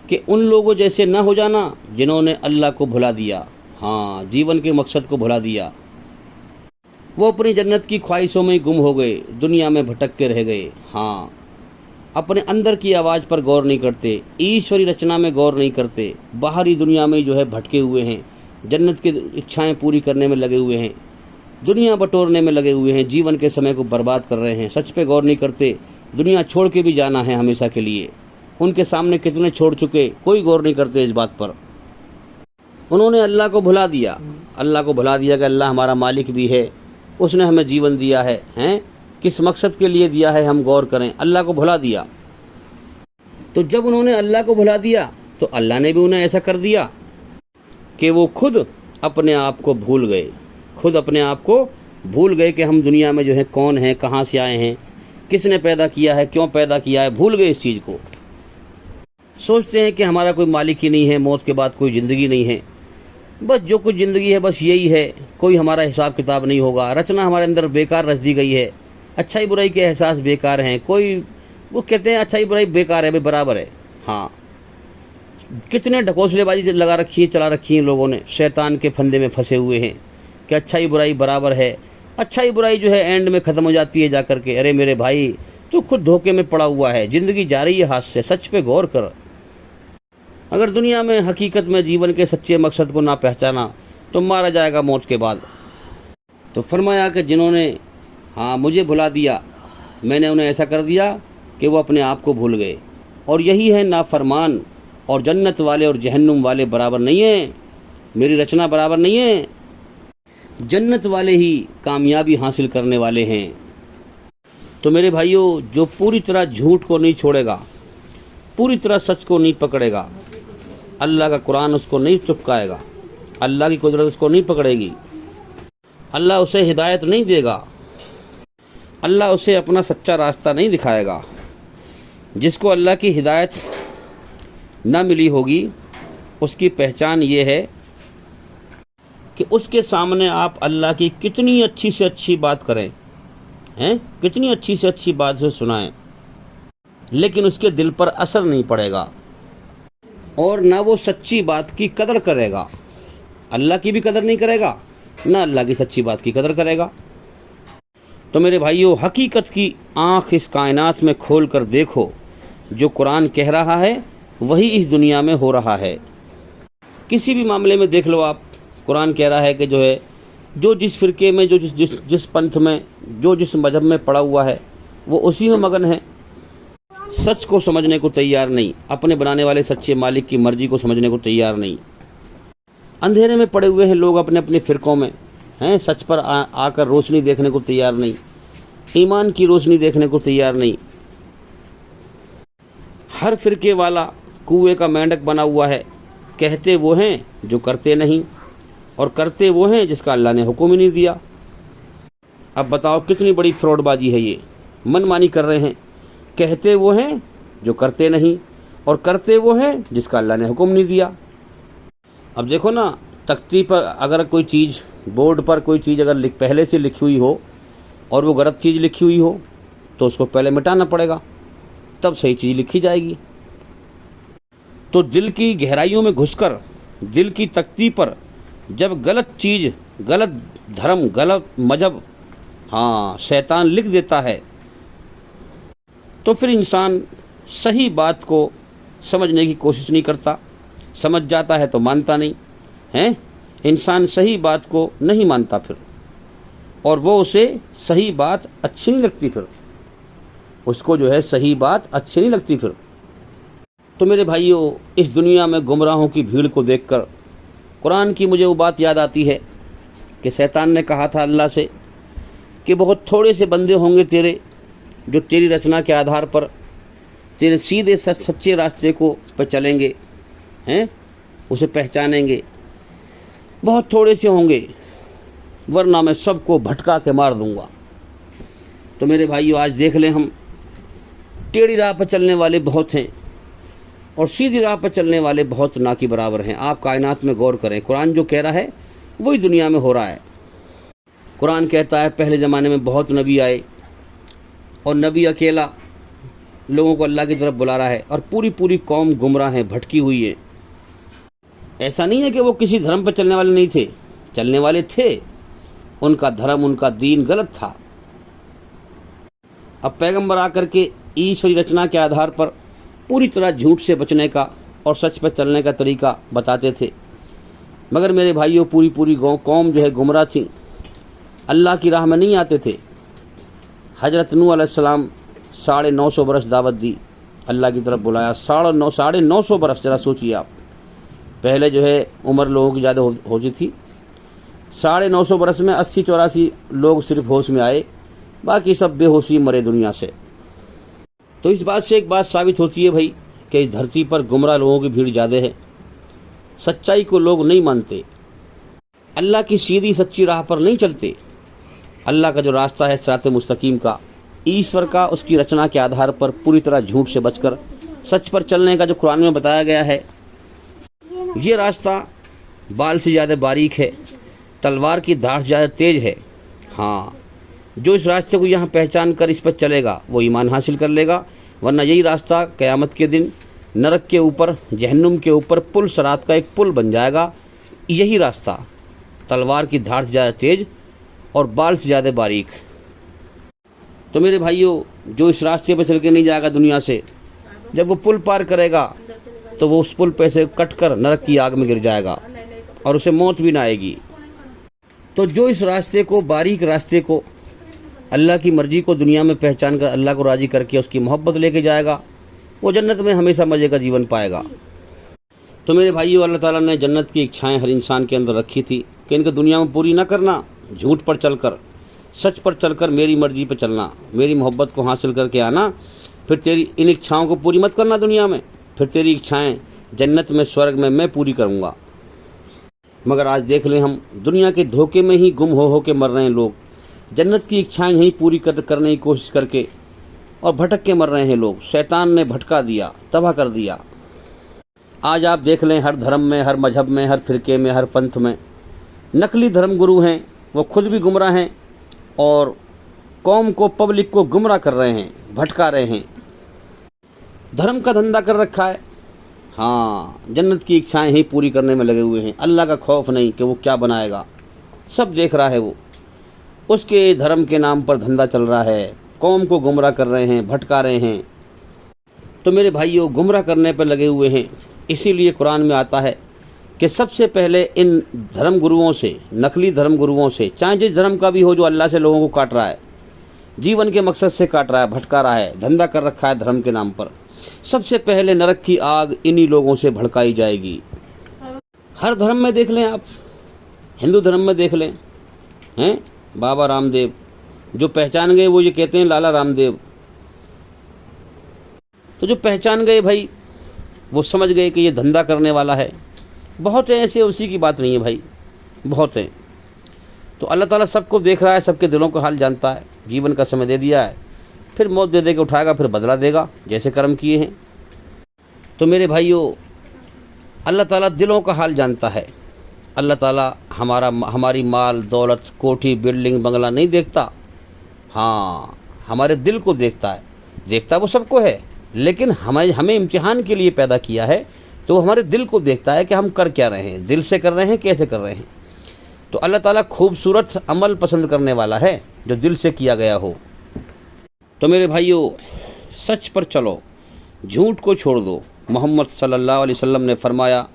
कि उन लोगों जैसे ना हो जाना जिन्होंने अल्लाह को भुला दिया, हाँ, जीवन के मकसद को भुला दिया। वो अपनी जन्नत की ख्वाहिशों में गुम हो गए, दुनिया में भटक के रह गए। हाँ, अपने अंदर की आवाज़ पर गौर नहीं करते, ईश्वरी रचना में गौर नहीं करते, बाहरी दुनिया में जो है भटके हुए हैं, जन्नत की इच्छाएं पूरी करने में लगे हुए हैं, दुनिया बटोरने में लगे हुए हैं, जीवन के समय को बर्बाद कर रहे हैं, सच पे गौर नहीं करते। दुनिया छोड़ के भी जाना है हमेशा के लिए। उनके सामने कितने छोड़ चुके, कोई गौर नहीं करते इस बात पर। उन्होंने अल्लाह को भुला दिया, अल्लाह को भुला दिया कि अल्लाह हमारा मालिक भी है, उसने हमें जीवन दिया है, हैं, किस मकसद के लिए दिया है हम गौर करें। अल्लाह को भुला दिया। तो जब उन्होंने अल्लाह को भुला दिया तो अल्लाह ने भी उन्हें ऐसा कर दिया कि वो खुद अपने आप को भूल गए, खुद अपने आप को भूल गए कि हम दुनिया में जो है कौन हैं, कहाँ से आए हैं, किसने पैदा किया है, क्यों पैदा किया है। भूल गए इस चीज़ को। सोचते हैं कि हमारा कोई मालिक ही नहीं है, मौत के बाद कोई ज़िंदगी नहीं है, बस जो कुछ ज़िंदगी है बस यही है, कोई हमारा हिसाब किताब नहीं होगा, रचना हमारे अंदर बेकार रच दी गई है, अच्छाई बुराई के एहसास बेकार हैं। कोई वो कहते हैं अच्छाई बुराई बेकार है, भाई बराबर है। हाँ, कितने ढकोसलेबाजी लगा रखी है, चला रखी है लोगों ने, शैतान के फंदे में फंसे हुए हैं कि अच्छाई बुराई बराबर है। अच्छाई बुराई जो है एंड में ख़त्म हो जाती है जाकर के। अरे मेरे भाई, तू खुद धोखे में पड़ा हुआ है, ज़िंदगी जा रही है हाथ से, सच पे गौर कर। अगर दुनिया में हकीकत में जीवन के सच्चे मकसद को ना पहचाना तो मारा जाएगा मौत के बाद। तो फरमाया कि जिन्होंने हाँ मुझे भुला दिया, मैंने उन्हें ऐसा कर दिया कि वो अपने आप को भूल गए। और यही है नाफरमान। और जन्नत वाले और जहन्नुम वाले बराबर नहीं हैं, मेरी रचना बराबर नहीं है। जन्नत वाले ही कामयाबी हासिल करने वाले हैं। तो मेरे भाइयों, जो पूरी तरह झूठ को नहीं छोड़ेगा, पूरी तरह सच को नहीं पकड़ेगा, अल्लाह का कुरान उसको नहीं चिपकाएगा, अल्लाह की कुदरत उसको नहीं पकड़ेगी, अल्लाह उसे हिदायत नहीं देगा, अल्लाह उसे अपना सच्चा रास्ता नहीं दिखाएगा। जिसको अल्लाह की हिदायत न मिली होगी, उसकी पहचान ये है कि उसके सामने आप अल्लाह की कितनी अच्छी से अच्छी बात करें, हैं, कितनी अच्छी से अच्छी बात से सुनाएं, लेकिन उसके दिल पर असर नहीं पड़ेगा और ना वो सच्ची बात की कदर करेगा। अल्लाह की भी कदर नहीं करेगा, ना अल्लाह की सच्ची बात की कदर करेगा। तो मेरे भाइयों, हकीकत की आँख इस कायनात में खोल कर देखो, जो कुरान कह रहा है वही इस दुनिया में हो रहा है। किसी भी मामले में देख लो आप, कुरान कह रहा है कि जो है, जो जिस फ़िरके में, जो जिस पंथ में, जो जिस मजहब में पड़ा हुआ है, वो उसी में मगन है। सच को समझने को तैयार नहीं, अपने बनाने वाले सच्चे मालिक की मर्जी को समझने को तैयार नहीं। अंधेरे में पड़े हुए हैं लोग अपने अपने फ़िरकों में, हैं, सच पर आकर रोशनी देखने को तैयार नहीं, ईमान की रोशनी देखने को तैयार नहीं। हर फ़िरके वाला कुएं का मेंढक बना हुआ है, कहते वो हैं जो करते नहीं, और करते वो हैं जिसका अल्लाह ने हुक्म ही नहीं दिया। अब बताओ कितनी बड़ी फ्रॉडबाजी है ये। मनमानी कर रहे हैं, कहते वो हैं जो करते नहीं, और करते वो हैं जिसका अल्लाह ने हुक्म नहीं दिया। अब देखो ना, तख्ती पर अगर कोई चीज़, बोर्ड पर कोई चीज़ अगर पहले से लिखी हुई हो और वो गलत चीज़ लिखी हुई हो, तो उसको पहले मिटाना पड़ेगा, तब सही चीज़ लिखी जाएगी। तो दिल की गहराइयों में घुसकर, दिल की तख्ती पर जब गलत चीज़, गलत धर्म, गलत मजहब, हाँ, शैतान लिख देता है, तो फिर इंसान सही बात को समझने की कोशिश नहीं करता। समझ जाता है तो मानता नहीं है, इंसान सही बात को नहीं मानता फिर, और वो उसे सही बात अच्छी नहीं लगती, फिर उसको जो है सही बात अच्छी नहीं लगती फिर। तो मेरे भाइयों, इस दुनिया में गुमराहों की भीड़ को देखकर कुरान की मुझे वो बात याद आती है कि शैतान ने कहा था अल्लाह से कि बहुत थोड़े से बंदे होंगे तेरे, जो तेरी रचना के आधार पर तेरे सीधे सच्चे रास्ते को पर चलेंगे, हैं, उसे पहचानेंगे। बहुत थोड़े से होंगे, वरना मैं सबको भटका के मार दूंगा। तो मेरे भाइयों, आज देख लें, हम टेढ़ी राह पर चलने वाले बहुत हैं और सीधी राह पर चलने वाले बहुत ना के बराबर हैं। आप कायनात में गौर करें, कुरान जो कह रहा है वही दुनिया में हो रहा है। कुरान कहता है पहले ज़माने में बहुत नबी आए और नबी अकेला लोगों को अल्लाह की तरफ बुला रहा है, और पूरी पूरी कौम गुमराह है, भटकी हुई है। ऐसा नहीं है कि वो किसी धर्म पर चलने वाले नहीं थे, चलने वाले थे, उनका धर्म, उनका दीन गलत था। अब पैगंबर आकर के ईश्वरी रचना के आधार पर पूरी तरह झूठ से बचने का और सच पर चलने का तरीका बताते थे, मगर मेरे भाइयों, पूरी पूरी कौम जो है गुमराह थी, अल्लाह की राह में नहीं आते थे। हज़रत नूह अलैहिस्सलाम 950 बरस दावत दी, अल्लाह की तरफ बुलाया, 950 बरस। जरा सोचिए आप, पहले जो है उम्र लोगों की ज़्यादा होती थी, 950 बरस में 80-84 लोग सिर्फ होश में आए, बाकी सब बेहोशी मरे दुनिया से। तो इस बात से एक बात साबित होती है भाई कि इस धरती पर गुमराह लोगों की भीड़ ज़्यादा है। सच्चाई को लोग नहीं मानते, अल्लाह की सीधी सच्ची राह पर नहीं चलते। अल्लाह का जो रास्ता है सिरात मुस्तकीम का, ईश्वर का, उसकी रचना के आधार पर पूरी तरह झूठ से बचकर सच पर चलने का जो कुरान में बताया गया है, ये रास्ता बाल से ज़्यादा बारीक है, तलवार की धार से ज़्यादा तेज है। हाँ, जो इस रास्ते को यहाँ पहचान कर इस पर चलेगा वो ईमान हासिल कर लेगा, वरना यही रास्ता क़यामत के दिन नरक के ऊपर, जहन्नुम के ऊपर पुल सरात का एक पुल बन जाएगा। यही रास्ता तलवार की धार से ज़्यादा तेज और बाल से ज़्यादा बारीक। तो मेरे भाइयों, जो इस रास्ते पर चल के नहीं जाएगा दुनिया से, जब वो पुल पार करेगा तो वो उस पुल पे से कट कर नरक की आग में गिर जाएगा और उसे मौत भी ना आएगी। तो जो इस रास्ते को, बारीक रास्ते को, अल्लाह की मर्ज़ी को दुनिया में पहचान कर अल्लाह को राज़ी करके उसकी मोहब्बत लेके जाएगा, वो जन्नत में हमेशा मज़े का जीवन पाएगा। तो मेरे भाइयों, अल्लाह ताला ने जन्नत की इच्छाएं हर इंसान के अंदर रखी थी कि इनको दुनिया में पूरी ना करना, झूठ पर चलकर सच पर चलकर मेरी मर्जी पर चलना, मेरी मोहब्बत को हासिल करके आना। फिर तेरी इन इच्छाओं को पूरी मत करना दुनिया में, फिर तेरी इच्छाएं जन्नत में, स्वर्ग में मैं पूरी करूँगा। मगर आज देख लें, हम दुनिया के धोखे में ही गुम हो के मर रहे हैं लोग, जन्नत की इच्छाएं यहीं पूरी करने की कोशिश करके, और भटक के मर रहे हैं लोग। शैतान ने भटका दिया, तबाह कर दिया। आज आप देख लें, हर धर्म में, हर मजहब में, हर फिरके में, हर पंथ में नकली धर्म गुरु हैं, वो खुद भी गुमराह हैं और कौम को, पब्लिक को गुमराह कर रहे हैं, भटका रहे हैं। धर्म का धंधा कर रखा है, हाँ, जन्नत की इच्छाएं ही पूरी करने में लगे हुए हैं। अल्लाह का खौफ नहीं कि वो क्या बनाएगा, सब देख रहा है वो। उसके धर्म के नाम पर धंधा चल रहा है, कौम को गुमराह कर रहे हैं, भटका रहे हैं। तो मेरे भाइयों, गुमराह करने पर लगे हुए हैं। इसीलिए कुरान में आता है कि सबसे पहले इन धर्म गुरुओं से, नकली धर्म गुरुओं से, चाहे जिस धर्म का भी हो, जो अल्लाह से लोगों को काट रहा है, जीवन के मकसद से काट रहा है, भटका रहा है, धंधा कर रखा है धर्म के नाम पर, सबसे पहले नरक की आग इन्हीं लोगों से भड़काई जाएगी। हर धर्म में देख लें आप, हिंदू धर्म में देख लें, हैं बाबा रामदेव, जो पहचान गए वो ये कहते हैं लाला रामदेव। तो जो पहचान गए भाई, वो समझ गए कि ये धंधा करने वाला है। बहुत है ऐसे, उसी की बात नहीं है भाई, बहुत है। तो अल्लाह ताला सबको देख रहा है, सबके दिलों का हाल जानता है। जीवन का समय दे दिया है, फिर मौत दे के उठाएगा, फिर बदला देगा जैसे कर्म किए हैं। तो मेरे भाइयों, अल्लाह ताला दिलों का हाल जानता है। अल्लाह ताला हमारी माल दौलत, कोठी, बिल्डिंग, बंगला नहीं देखता, हाँ, हमारे दिल को देखता है। देखता वो सबको है, लेकिन हमें इम्तिहान के लिए पैदा किया है, तो हमारे दिल को देखता है कि हम कर क्या रहे हैं, दिल से कर रहे हैं, कैसे कर रहे हैं। तो अल्लाह ताला खूबसूरत अमल पसंद करने वाला है, जो दिल से किया गया हो। तो मेरे भाइयों, सच पर चलो, झूठ को छोड़ दो। मोहम्मद सल्लल्लाहु अलैहि वसल्लम ने फरमाया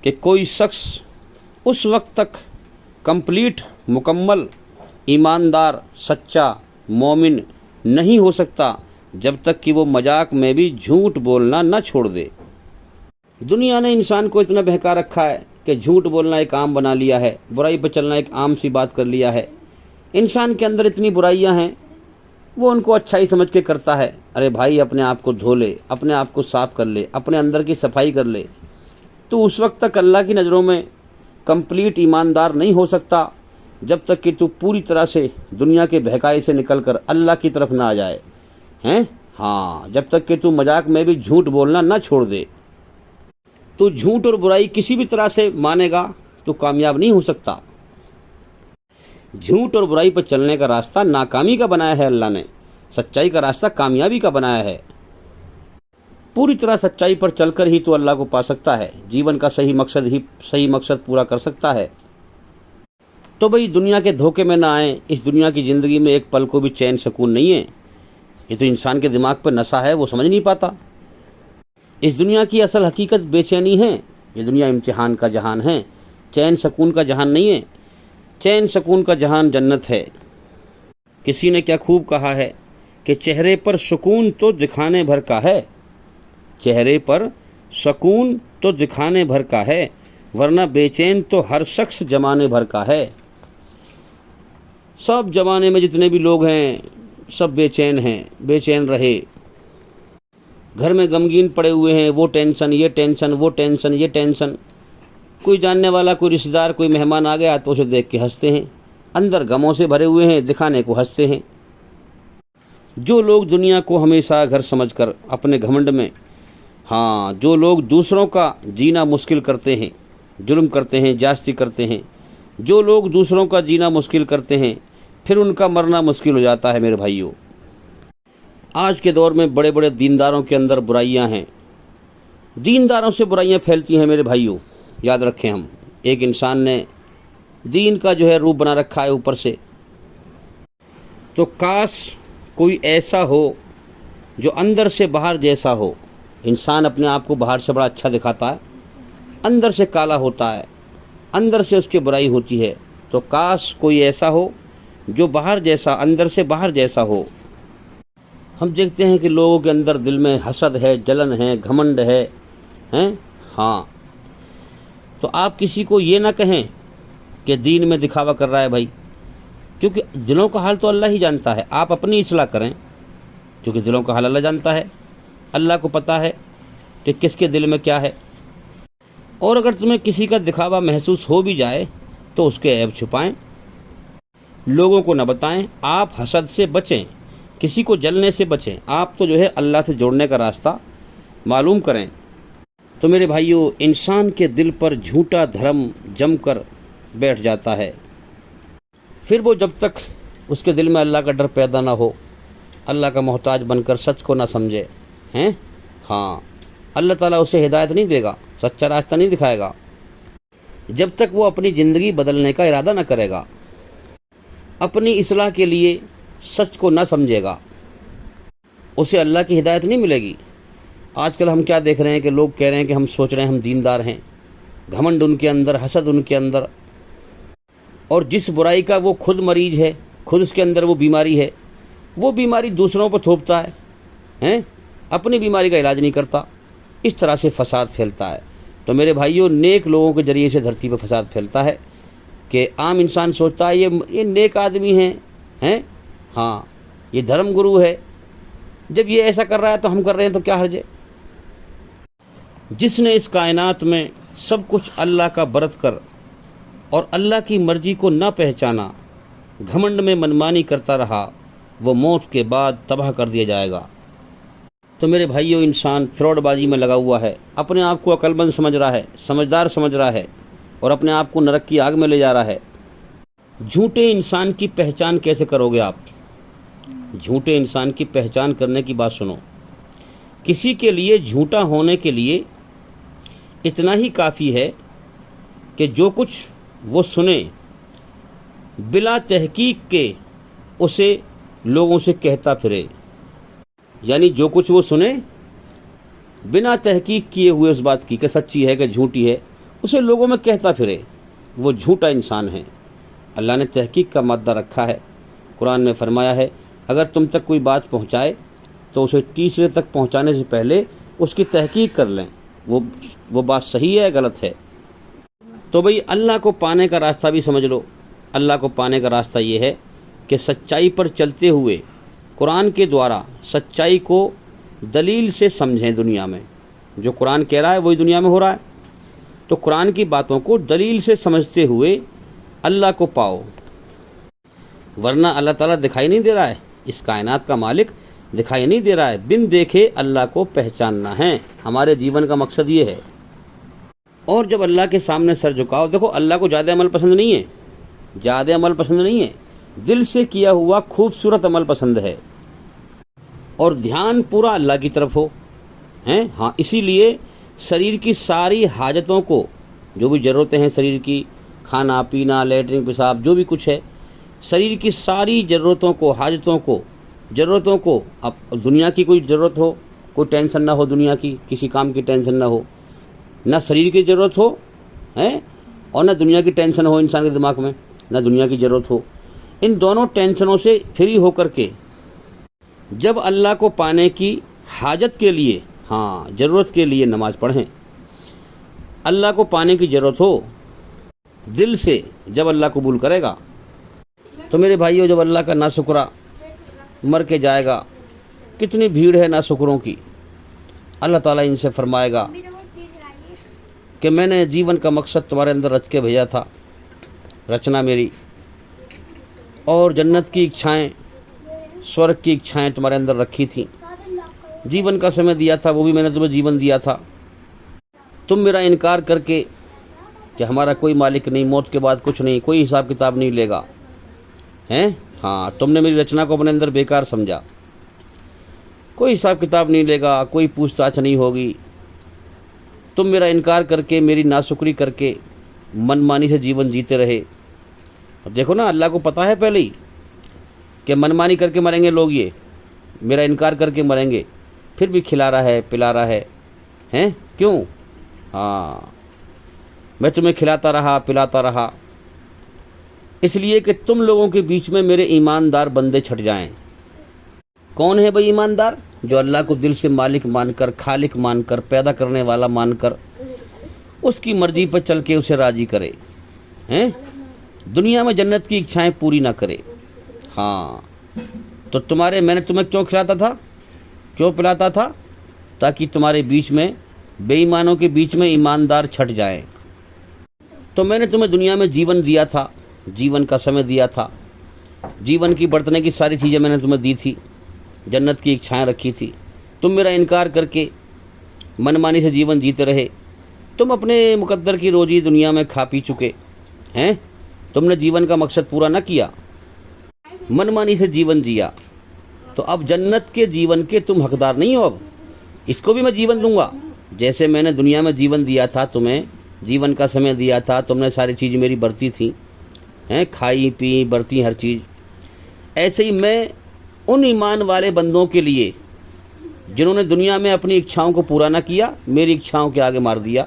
कि कोई शख्स उस वक्त तक कंप्लीट, मुकम्मल, ईमानदार, सच्चा, मोमिन नहीं हो सकता जब तक कि वो मजाक में भी झूठ बोलना न छोड़ दे। दुनिया ने इंसान को इतना बहका रखा है कि झूठ बोलना एक आम बना लिया है, बुराई पर चलना एक आम सी बात कर लिया है। इंसान के अंदर इतनी बुराइयां हैं, वो उनको अच्छाई समझ के करता है। अरे भाई, अपने आप को धो ले, अपने आप को साफ कर ले, अपने अंदर की सफाई कर ले, तो उस वक्त तक अल्लाह की नज़रों में कंप्लीट ईमानदार नहीं हो सकता जब तक कि तू पूरी तरह से दुनिया के बहकाई से निकलकर अल्लाह की तरफ ना आ जाए, हैं? हाँ, जब तक कि तू मजाक में भी झूठ बोलना ना छोड़ दे। तो झूठ और बुराई किसी भी तरह से मानेगा तो कामयाब नहीं हो सकता। झूठ और बुराई पर चलने का रास्ता नाकामी का बनाया है अल्लाह ने, सच्चाई का रास्ता कामयाबी का बनाया है। पूरी तरह सच्चाई पर चलकर ही तो अल्लाह को पा सकता है, जीवन का सही मकसद पूरा कर सकता है। तो भाई, दुनिया के धोखे में ना आए। इस दुनिया की ज़िंदगी में एक पल को भी चैन सुकून नहीं है। ये तो इंसान के दिमाग पर नशा है, वो समझ नहीं पाता। इस दुनिया की असल हकीकत बेचैनी है। ये दुनिया इम्तिहान का जहान है, चैन सुकून का जहान नहीं है। चैन सुकून का जहान जन्नत है। किसी ने क्या खूब कहा है कि चेहरे पर सुकून तो दिखाने भर का है, चेहरे पर सुकून तो दिखाने भर का है, वरना बेचैन तो हर शख्स जमाने भर का है। सब जमाने में जितने भी लोग हैं, सब बेचैन हैं, बेचैन रहे। घर में गमगीन पड़े हुए हैं, वो टेंशन, ये टेंशन, वो टेंशन, ये टेंशन। कोई जानने वाला, कोई रिश्तेदार, कोई मेहमान आ गया तो उसे देख के हंसते हैं। अंदर गमों से भरे हुए हैं, दिखाने को हंसते हैं। जो लोग दुनिया को हमेशा घर समझकर अपने घमंड में, हाँ, जो लोग दूसरों का जीना मुश्किल करते हैं, जुल्म करते हैं, ज्यादती करते हैं, जो लोग दूसरों का जीना मुश्किल करते हैं, फिर उनका मरना मुश्किल हो जाता है। मेरे भाइयों, आज के दौर में बड़े बड़े दीनदारों के अंदर बुराइयां हैं, दीनदारों से बुराइयां फैलती हैं। मेरे भाइयों, याद रखें, हम एक इंसान ने दीन का जो है रूप बना रखा है ऊपर से। तो काश कोई ऐसा हो जो अंदर से बाहर जैसा हो। इंसान अपने आप को बाहर से बड़ा अच्छा दिखाता है, अंदर से काला होता है, अंदर से उसकी बुराई होती है। तो काश कोई ऐसा हो जो बाहर जैसा, अंदर से बाहर जैसा हो। हम देखते हैं कि लोगों के अंदर दिल में हसद है, जलन है, घमंड है, हैं? हाँ, तो आप किसी को ये ना कहें कि दीन में दिखावा कर रहा है भाई, क्योंकि दिलों का हाल तो अल्लाह ही जानता है। आप अपनी इस्लाह करें, क्योंकि दिलों का हाल अल्लाह जानता है। अल्लाह को पता है कि किसके दिल में क्या है। और अगर तुम्हें किसी का दिखावा महसूस हो भी जाए तो उसके ऐब छुपाएं, लोगों को न बताएं। आप हसद से बचें, किसी को जलने से बचें। आप तो जो है अल्लाह से जोड़ने का रास्ता मालूम करें। तो मेरे भाइयों, इंसान के दिल पर झूठा धर्म जमकर बैठ जाता है। फिर वो जब तक उसके दिल में अल्लाह का डर पैदा ना हो, अल्लाह का मोहताज बनकर सच को ना समझे, हैं, हाँ, अल्लाह ताला उसे हिदायत नहीं देगा, सच्चा रास्ता नहीं दिखाएगा, जब तक वो अपनी ज़िंदगी बदलने का इरादा न करेगा, अपनी इस्लाह के लिए सच को न समझेगा, उसे अल्लाह की हिदायत नहीं मिलेगी। आजकल हम क्या देख रहे हैं कि लोग कह रहे हैं कि हम सोच रहे हैं हम दीनदार हैं, घमंड उनके अंदर, हसद उनके अंदर, और जिस बुराई का वो खुद मरीज है, खुद उसके अंदर वो बीमारी है, वो बीमारी दूसरों पर थोपता है, हैं, अपनी बीमारी का इलाज नहीं करता। इस तरह से फसाद फैलता है। तो मेरे भाइयों, नेक लोगों के ज़रिए से धरती पर फसाद फैलता है कि आम इंसान सोचता है ये नेक आदमी हैं, हाँ, ये धर्म गुरु है, जब ये ऐसा कर रहा है तो हम कर रहे हैं तो क्या हर्ज है। जिसने इस कायनात में सब कुछ अल्लाह का बरत कर और अल्लाह की मर्जी को न पहचाना, घमंड में मनमानी करता रहा, वो मौत के बाद तबाह कर दिया जाएगा। तो मेरे भाइयों, इंसान फ्रॉडबाजी में लगा हुआ है, अपने आप को अक्लमंद समझ रहा है, समझदार समझ रहा है, और अपने आप को नरक की आग में ले जा रहा है। झूठे इंसान की पहचान कैसे करोगे आप? झूठे इंसान की पहचान करने की बात सुनो। किसी के लिए झूठा होने के लिए इतना ही काफ़ी है कि जो कुछ वो सुने बिला तहकीक के उसे लोगों से कहता फिरे। यानी जो कुछ वो सुने बिना तहकीक किए हुए उस बात की कि सच्ची है कि झूठी है, उसे लोगों में कहता फिरे, वो झूठा इंसान है। अल्लाह ने तहकीक का मादा रखा है। कुरान में फरमाया है, अगर तुम तक कोई बात पहुंचाए तो उसे तीसरे तक पहुंचाने से पहले उसकी तहकीक कर लें, वो बात सही है गलत है। तो भाई, अल्लाह को पाने का रास्ता भी समझ लो। अल्लाह को पाने का रास्ता ये है कि सच्चाई पर चलते हुए कुरान के द्वारा सच्चाई को दलील से समझें। दुनिया में जो कुरान कह रहा है वही दुनिया में हो रहा है, तो कुरान की बातों को दलील से समझते हुए अल्लाह को पाओ। वरना अल्लाह ताला दिखाई नहीं दे रहा है, इस कायनात का मालिक दिखाई नहीं दे रहा है। बिन देखे अल्लाह को पहचानना है, हमारे जीवन का मकसद ये है। और जब अल्लाह के सामने सर झुकाओ, देखो अल्लाह को ज़्यादा अमल पसंद नहीं है, ज़्यादा अमल पसंद नहीं है, दिल से किया हुआ खूबसूरत अमल पसंद है, और ध्यान पूरा अल्लाह की तरफ हो, हैं, हाँ। इसीलिए शरीर की सारी हाजतों को, जो भी ज़रूरतें हैं शरीर की, खाना पीना, लेटरिन पेशाब, जो भी कुछ है, शरीर की सारी ज़रूरतों को, हाजतों को, ज़रूरतों को, अब दुनिया की कोई ज़रूरत हो, कोई टेंशन ना हो, दुनिया की किसी काम की टेंशन ना हो, ना शरीर की ज़रूरत हो, हैं, और ना दुनिया की टेंशन हो इंसान के दिमाग में, ना दुनिया की ज़रूरत हो। इन दोनों टेंशनों से फ्री होकर के जब अल्लाह को पाने की हाजत के लिए, हाँ, ज़रूरत के लिए नमाज़ पढ़ें। अल्लाह को पाने की ज़रूरत हो दिल से, जब अल्लाह कबूल करेगा। तो मेरे भाइयों, जब अल्लाह का नाशुक्रा मर के जाएगा, कितनी भीड़ है नाशुक्रों की, अल्लाह ताला इनसे फरमाएगा कि मैंने जीवन का मकसद तुम्हारे अंदर रच के भेजा था, रचना मेरी, और जन्नत की इच्छाएं, स्वर्ग की इच्छाएं तुम्हारे अंदर रखी थी। जीवन का समय दिया था, वो भी मैंने तुम्हें जीवन दिया था। तुम मेरा इनकार करके कि हमारा कोई मालिक नहीं, मौत के बाद कुछ नहीं, कोई हिसाब किताब नहीं लेगा, हैं, हाँ, तुमने मेरी रचना को अपने अंदर बेकार समझा। कोई हिसाब किताब नहीं लेगा, कोई पूछताछ नहीं होगी। तुम मेरा इनकार करके, मेरी नाशुक्री करके मनमानी से जीवन जीते रहे। अब देखो ना, अल्लाह को पता है पहले ही कि मनमानी करके मरेंगे लोग, ये मेरा इनकार करके मरेंगे, फिर भी खिला रहा है, पिला रहा है, हैं, क्यों? हाँ, मैं तुम्हें खिलाता रहा, पिलाता रहा, इसलिए कि तुम लोगों के बीच में मेरे ईमानदार बंदे छट जाएं। कौन है भाई ईमानदार? जो अल्लाह को दिल से मालिक मानकर, खालिक मानकर, पैदा करने वाला मानकर, उसकी मर्जी पर चल के उसे राजी करे, हैं, दुनिया में जन्नत की इच्छाएं पूरी ना करे। हाँ, तो मैंने तुम्हें क्यों खिलाता था, क्यों पिलाता था? ताकि तुम्हारे बीच में, बेईमानों के बीच में ईमानदार छट जाएं। तो मैंने तुम्हें दुनिया में जीवन दिया था, जीवन का समय दिया था, जीवन की बरतने की सारी चीज़ें मैंने तुम्हें दी थी, जन्नत की इच्छाएं रखी थी। तुम मेरा इनकार करके मनमानी से जीवन जीते रहे। तुम अपने मुकद्दर की रोजी दुनिया में खा पी चुके हैं। तुमने जीवन का मकसद पूरा न किया, मनमानी से जीवन जिया। तो अब जन्नत के जीवन के तुम हकदार नहीं हो। अब इसको भी मैं जीवन दूंगा। जैसे मैंने दुनिया में जीवन दिया था, तुम्हें जीवन का समय दिया था, तुमने सारी चीज़ मेरी बरती थी, हैं, खाई पी बरती हर चीज़, ऐसे ही मैं उन ईमान वाले बंदों के लिए जिन्होंने दुनिया में अपनी इच्छाओं को पूरा ना किया, मेरी इच्छाओं के आगे मार दिया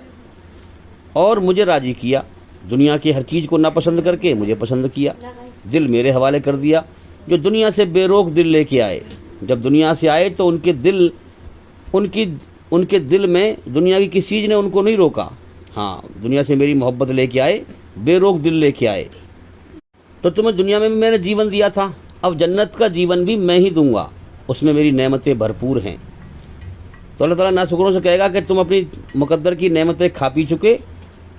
और मुझे राज़ी किया, दुनिया की हर चीज़ को नापसंद करके मुझे पसंद किया, दिल मेरे हवाले कर दिया। जो दुनिया से बेरोक दिल लेके आए, जब दुनिया से आए तो उनके दिल में दुनिया की किसी चीज़ ने उनको नहीं रोका। हाँ, दुनिया से मेरी मोहब्बत लेके आए, बेरोक दिल लेके आए। तो तुम्हें दुनिया में मैंने जीवन दिया था, अब जन्नत का जीवन भी मैं ही दूंगा, उसमें मेरी नेमतें भरपूर हैं। तो अल्लाह ताला नाशुक्रों से कहेगा कि तुम अपनी मुकद्दर की नेमतें खा पी चुके,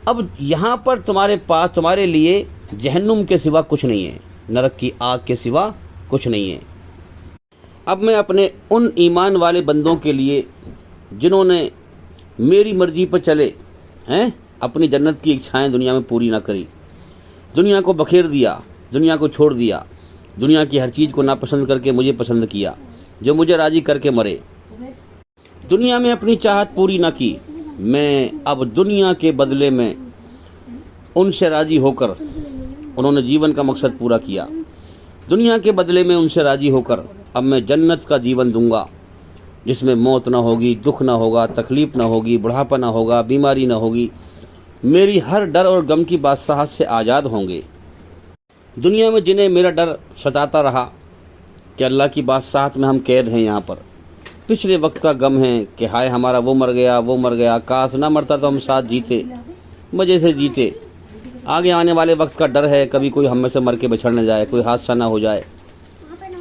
अब यहाँ पर तुम्हारे पास, तुम्हारे लिए जहन्नुम के सिवा कुछ नहीं है, नरक की आग के सिवा कुछ नहीं है। अब मैं अपने उन ईमान वाले बंदों के लिए जिन्होंने मेरी मर्जी पर चले हैं, अपनी जन्नत की इच्छाएं दुनिया में पूरी ना करी, दुनिया को बखेर दिया, दुनिया को छोड़ दिया, दुनिया की हर चीज़ को नापसंद करके मुझे पसंद किया, जो मुझे राज़ी करके मरे, दुनिया में अपनी चाहत पूरी ना की, मैं अब दुनिया के बदले में उनसे राज़ी होकर, उन्होंने जीवन का मकसद पूरा किया, दुनिया के बदले में उनसे राज़ी होकर अब मैं जन्नत का जीवन दूंगा, जिसमें मौत ना होगी, दुख ना होगा, तकलीफ़ ना होगी, बुढ़ापा ना होगा, बीमारी ना होगी, मेरी हर डर और गम की बादशाहत से आज़ाद होंगे। दुनिया में जिन्हें मेरा डर सताता रहा कि अल्लाह की बादशाहत में हम कैद हैं, यहाँ पर पिछले वक्त का गम है कि हाय हमारा वो मर गया, काश ना मरता तो हम साथ जीते, मज़े से जीते, आगे आने वाले वक्त का डर है, कभी कोई हम में से मर के बिछड़ न जाए, कोई हादसा ना हो जाए,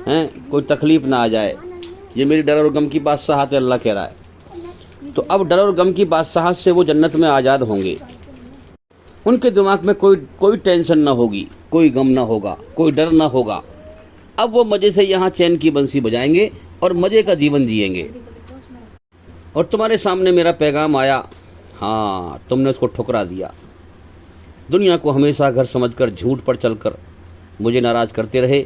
हैं, कोई तकलीफ़ ना आ जाए। ये मेरी डर और गम की बादशाहत है, अल्लाह कह रहा है। तो अब डर और गम की बादशाहत से वो जन्नत में आज़ाद होंगे। उनके दिमाग में कोई टेंशन ना होगी, कोई गम ना होगा, कोई डर ना होगा। अब वो मज़े से यहाँ चैन की बंसी बजाएंगे और मज़े का जीवन जिएंगे। और तुम्हारे सामने मेरा पैगाम आया, हाँ, तुमने उसको ठुकरा दिया। दुनिया को हमेशा घर समझकर झूठ पर चलकर मुझे नाराज़ करते रहे,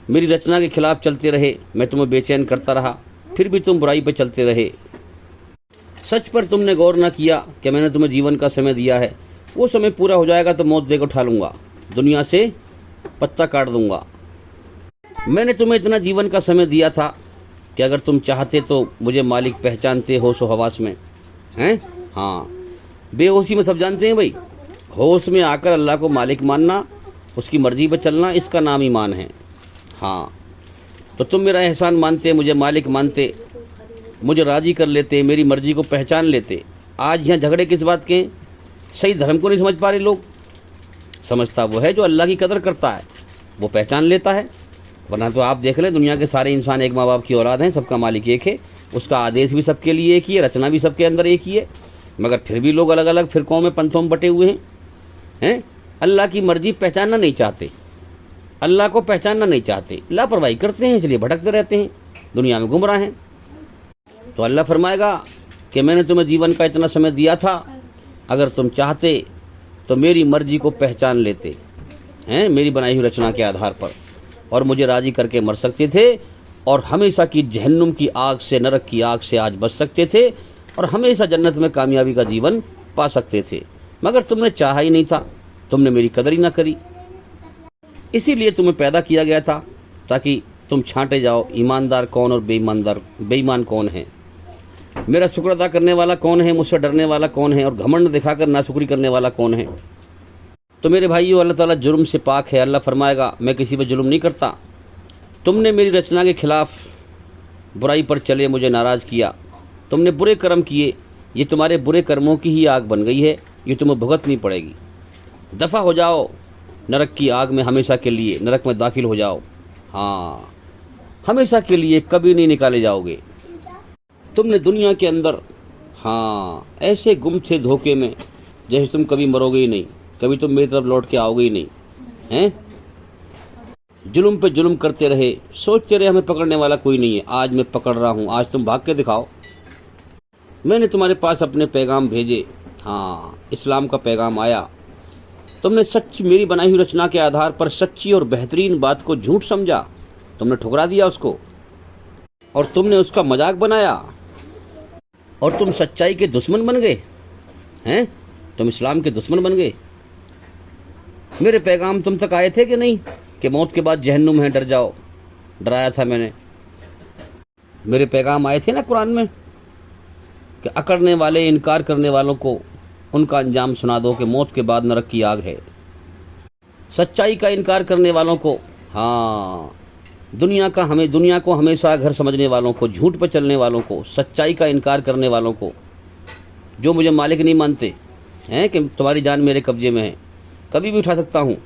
मेरी रचना के खिलाफ चलते रहे, मैं तुम्हें बेचैन करता रहा, फिर भी तुम बुराई पर चलते रहे। सच पर तुमने गौर न किया कि मैंने तुम्हें जीवन का समय दिया है, वो समय पूरा हो जाएगा तो मौत देकर उठा लूँगा, दुनिया से पत्ता काट दूँगा। मैंने तुम्हें इतना जीवन का समय दिया था कि अगर तुम चाहते तो मुझे मालिक पहचानते होश व हवास में, हैं? हाँ, बेहोशी में सब जानते हैं भाई, होश में आकर अल्लाह को मालिक मानना, उसकी मर्ज़ी पर चलना, इसका नाम ईमान है। हाँ, तो तुम मेरा एहसान मानते, मुझे मालिक मानते, मुझे राज़ी कर लेते, मेरी मर्ज़ी को पहचान लेते। आज यहाँ झगड़े किस बात के? सही धर्म को नहीं समझ पा रहे लोग। समझता वो है जो अल्लाह की कदर करता है, वो पहचान लेता है। वरना तो आप देख लें, दुनिया के सारे इंसान एक माँ बाप की औलाद हैं, सबका मालिक एक है, उसका आदेश भी सबके लिए एक ही है, रचना भी सबके अंदर एक ही है, मगर फिर भी लोग अलग अलग फिरकों में, पंथों में बटे हुए हैं। अल्लाह की मर्ज़ी पहचानना नहीं चाहते, अल्लाह को पहचानना नहीं चाहते, लापरवाही करते हैं, इसलिए भटकते रहते हैं, दुनिया में गुमराह हैं। तो अल्लाह फरमाएगा कि मैंने तुम्हें जीवन का इतना समय दिया था, अगर तुम चाहते तो मेरी मर्ज़ी को पहचान लेते हैं, मेरी बनाई हुई रचना के आधार पर, और मुझे राज़ी करके मर सकते थे और हमेशा की जहन्नुम की आग से, नरक की आग से आज बच सकते थे और हमेशा जन्नत में कामयाबी का जीवन पा सकते थे। मगर तुमने चाहा ही नहीं था, तुमने मेरी कदर ही ना करी। इसीलिए तुम्हें पैदा किया गया था ताकि तुम छांटे जाओ ईमानदार कौन और बेईमान कौन है, मेरा शुक्र अदा करने वाला कौन है, मुझसे डरने वाला कौन है और घमंड दिखाकर नाशुक्री करने वाला कौन है। तो मेरे भाइयों, अल्लाह ताला जुर्म से पाक है। अल्लाह फरमाएगा मैं किसी पर जुल्म नहीं करता। तुमने मेरी रचना के खिलाफ बुराई पर चले, मुझे नाराज़ किया, तुमने बुरे कर्म किए, ये तुम्हारे बुरे कर्मों की ही आग बन गई है, ये तुम्हें भुगतनी पड़ेगी। दफ़ा हो जाओ नरक की आग में, हमेशा के लिए नरक में दाखिल हो जाओ। हाँ, हमेशा के लिए कभी नहीं निकाले जाओगे। तुमने दुनिया के अंदर हाँ ऐसे गुम थे धोखे में जैसे तुम कभी मरोगे ही नहीं, कभी तुम मेरी तरफ लौट के आओगे ही नहीं हैं। जुल्म पे जुल्म करते रहे, सोचते रहे हमें पकड़ने वाला कोई नहीं है। आज मैं पकड़ रहा हूँ, आज तुम भाग के दिखाओ। मैंने तुम्हारे पास अपने पैगाम भेजे, हाँ इस्लाम का पैगाम आया। तुमने सच्ची मेरी बनाई हुई रचना के आधार पर सच्ची और बेहतरीन बात को झूठ समझा, तुमने ठुकरा दिया उसको और तुमने उसका मजाक बनाया और तुम सच्चाई के दुश्मन बन गए हैं, तुम इस्लाम के दुश्मन बन गए। मेरे पैगाम तुम तक आए थे कि नहीं कि मौत के बाद जहन्नुम है, डर जाओ, डराया था मैंने। मेरे पैगाम आए थे ना कुरान में कि अकड़ने वाले इनकार करने वालों को उनका अंजाम सुना दो कि मौत के बाद नरक की आग है। सच्चाई का इनकार करने वालों को, हाँ दुनिया को हमेशा घर समझने वालों को, झूठ पर चलने वालों को, सच्चाई का इनकार करने वालों को, जो मुझे मालिक नहीं मानते हैं कि तुम्हारी जान मेरे कब्जे में है, कभी भी उठा सकता हूँ,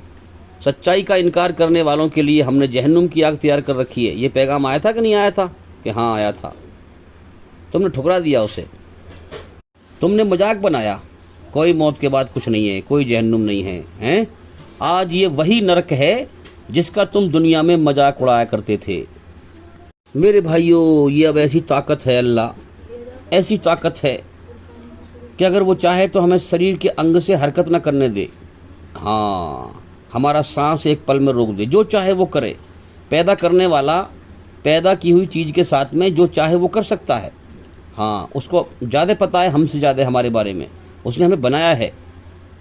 सच्चाई का इनकार करने वालों के लिए हमने जहन्नुम की आग तैयार कर रखी है। ये पैगाम आया था कि नहीं आया था? कि हाँ आया था। तुमने ठुकरा दिया उसे, तुमने मजाक बनाया, कोई मौत के बाद कुछ नहीं है, कोई जहन्नुम नहीं है हैं। आज ये वही नरक है जिसका तुम दुनिया में मजाक उड़ाया करते थे। मेरे भाइयों, ये अब ऐसी ताकत है, अल्लाह ऐसी ताकत है कि अगर वो चाहे तो हमें शरीर के अंग से हरकत न करने दे, हाँ हमारा सांस एक पल में रोक दे, जो चाहे वो करे। पैदा करने वाला पैदा की हुई चीज़ के साथ में जो चाहे वो कर सकता है, हाँ उसको ज़्यादा पता है हमसे ज़्यादा हमारे बारे में, उसने हमें बनाया है,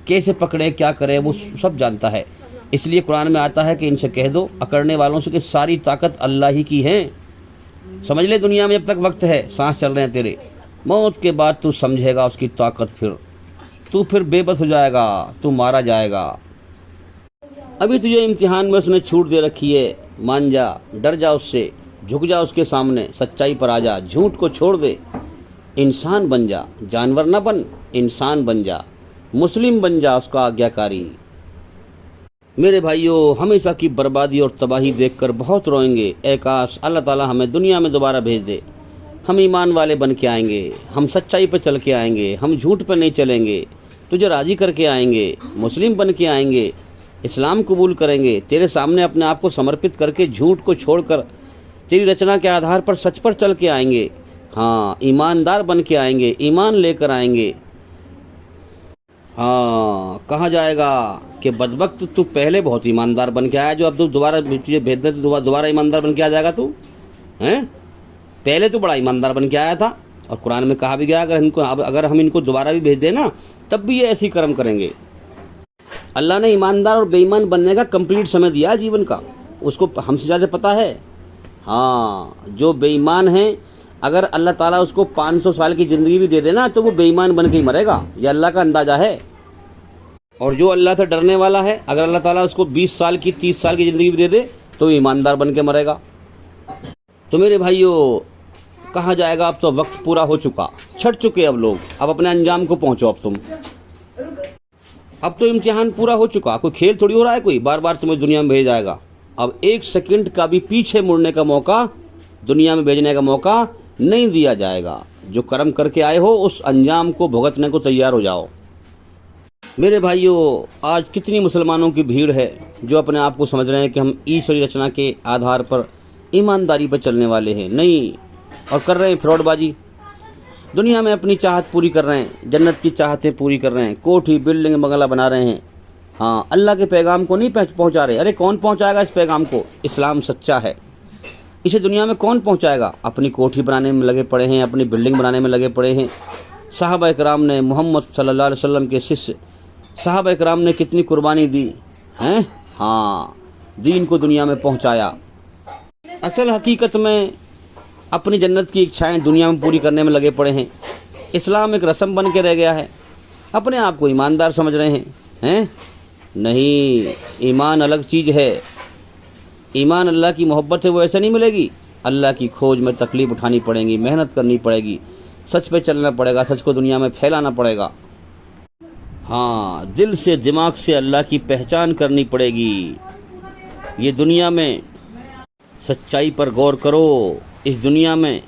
कैसे पकड़े क्या करे वो सब जानता है। इसलिए कुरान में आता है कि इनसे कह दो, अकड़ने वालों से, कि सारी ताकत अल्लाह ही की है। समझ ले, दुनिया में जब तक वक्त है, सांस चल रहे हैं तेरे, मौत के बाद तू समझेगा उसकी ताकत, फिर बेबस हो जाएगा, तू मारा जाएगा। अभी तुझे इम्तिहान में उसने छूट दे रखी है, मान जा, डर जा उससे, झुक जा उसके सामने, सच्चाई पर आ जा, झूठ को छोड़ दे, इंसान बन जा, जानवर ना बन, इंसान बन जा, मुस्लिम बन जा, उसका आज्ञाकारी। मेरे भाइयों, हमेशा की बर्बादी और तबाही देखकर बहुत रोएंगे। ए काश अल्लाह ताला हमें दुनिया में दोबारा भेज दे, हम ईमान वाले बन के आएंगे, हम सच्चाई पर चल के आएंगे, हम झूठ पर नहीं चलेंगे, तुझे राज़ी करके आएंगे, मुस्लिम बन के आएंगे, इस्लाम कबूल करेंगे, तेरे सामने अपने आप को समर्पित करके झूठ को छोड़कर तेरी रचना के आधार पर सच पर चल के आएंगे, हाँ ईमानदार बन के आएंगे, ईमान लेकर आएंगे। हाँ कहा जाएगा कि बदबख्त तू पहले बहुत ईमानदार बन के आया, जो अब तू दोबारा तुझे भेज दे तो दोबारा ईमानदार बन के आ जाएगा तू हैं। पहले तो बड़ा ईमानदार बन के आया था, और कुरान में कहा भी गया अगर हम इनको दोबारा भी भेज दें ना, तब भी ये ऐसी कर्म करेंगे। अल्लाह ने ईमानदार और बेईमान बनने का कंप्लीट समय दिया जीवन का, उसको हमसे ज़्यादा पता है। हाँ जो बेईमान है, अगर अल्लाह ताला उसको 500 साल की ज़िंदगी भी दे देना तो वो बेईमान बन के ही मरेगा, ये अल्लाह का अंदाज़ा है। और जो अल्लाह से डरने वाला है, अगर अल्लाह ताला उसको 20 साल की 30 साल की ज़िंदगी भी दे दे तो ईमानदार बन के मरेगा। तो मेरे भाइयों, कहा जाएगा अब तो वक्त पूरा हो चुका, छट चुके अब लोग, अब अपने अंजाम को पहुँचो। अब तुम, अब तो इम्तिहान पूरा हो चुका, कोई खेल थोड़ी हो रहा है, कोई बार बार तुम्हें दुनिया में भेज जाएगा। अब 1 सेकंड का भी पीछे मुड़ने का मौका, दुनिया में भेजने का मौका नहीं दिया जाएगा। जो कर्म करके आए हो उस अंजाम को भुगतने को तैयार हो जाओ। मेरे भाइयों, आज कितनी मुसलमानों की भीड़ है जो अपने आप को समझ रहे हैं कि हम ईश्वरी रचना के आधार पर ईमानदारी पर चलने वाले हैं, नहीं, और कर रहे हैं फ्रॉडबाजी। दुनिया में अपनी चाहत पूरी कर रहे हैं, जन्नत की चाहतें पूरी कर रहे हैं, कोठी बिल्डिंग बंगला बना रहे हैं, हाँ अल्लाह के पैगाम को नहीं पहुँचा रहे। अरे कौन पहुँचाएगा इस पैगाम को? इस्लाम सच्चा है, इसे दुनिया में कौन पहुँचाएगा? अपनी कोठी बनाने में लगे पड़े हैं, अपनी बिल्डिंग बनाने में लगे पड़े हैं। साहबा इकराम ने, मोहम्मद सल्लल्लाहु अलैहि वसल्लम के शिष्य साहबा इकराम ने कितनी कुर्बानी दी हैं, हाँ दीन को दुनिया में पहुँचाया। असल हकीकत में अपनी जन्नत की इच्छाएं दुनिया में पूरी करने में लगे पड़े हैं। इस्लाम एक रस्म बन के रह गया है, अपने आप को ईमानदार समझ रहे हैं नहीं, ईमान अलग चीज़ है। ईमान अल्लाह की मोहब्बत है, वो ऐसे नहीं मिलेगी। अल्लाह की खोज में तकलीफ़ उठानी पड़ेगी, मेहनत करनी पड़ेगी, सच पे चलना पड़ेगा, सच को दुनिया में फैलाना पड़ेगा। हाँ दिल से दिमाग से अल्लाह की पहचान करनी पड़ेगी। ये दुनिया में सच्चाई पर गौर करो। इस दुनिया में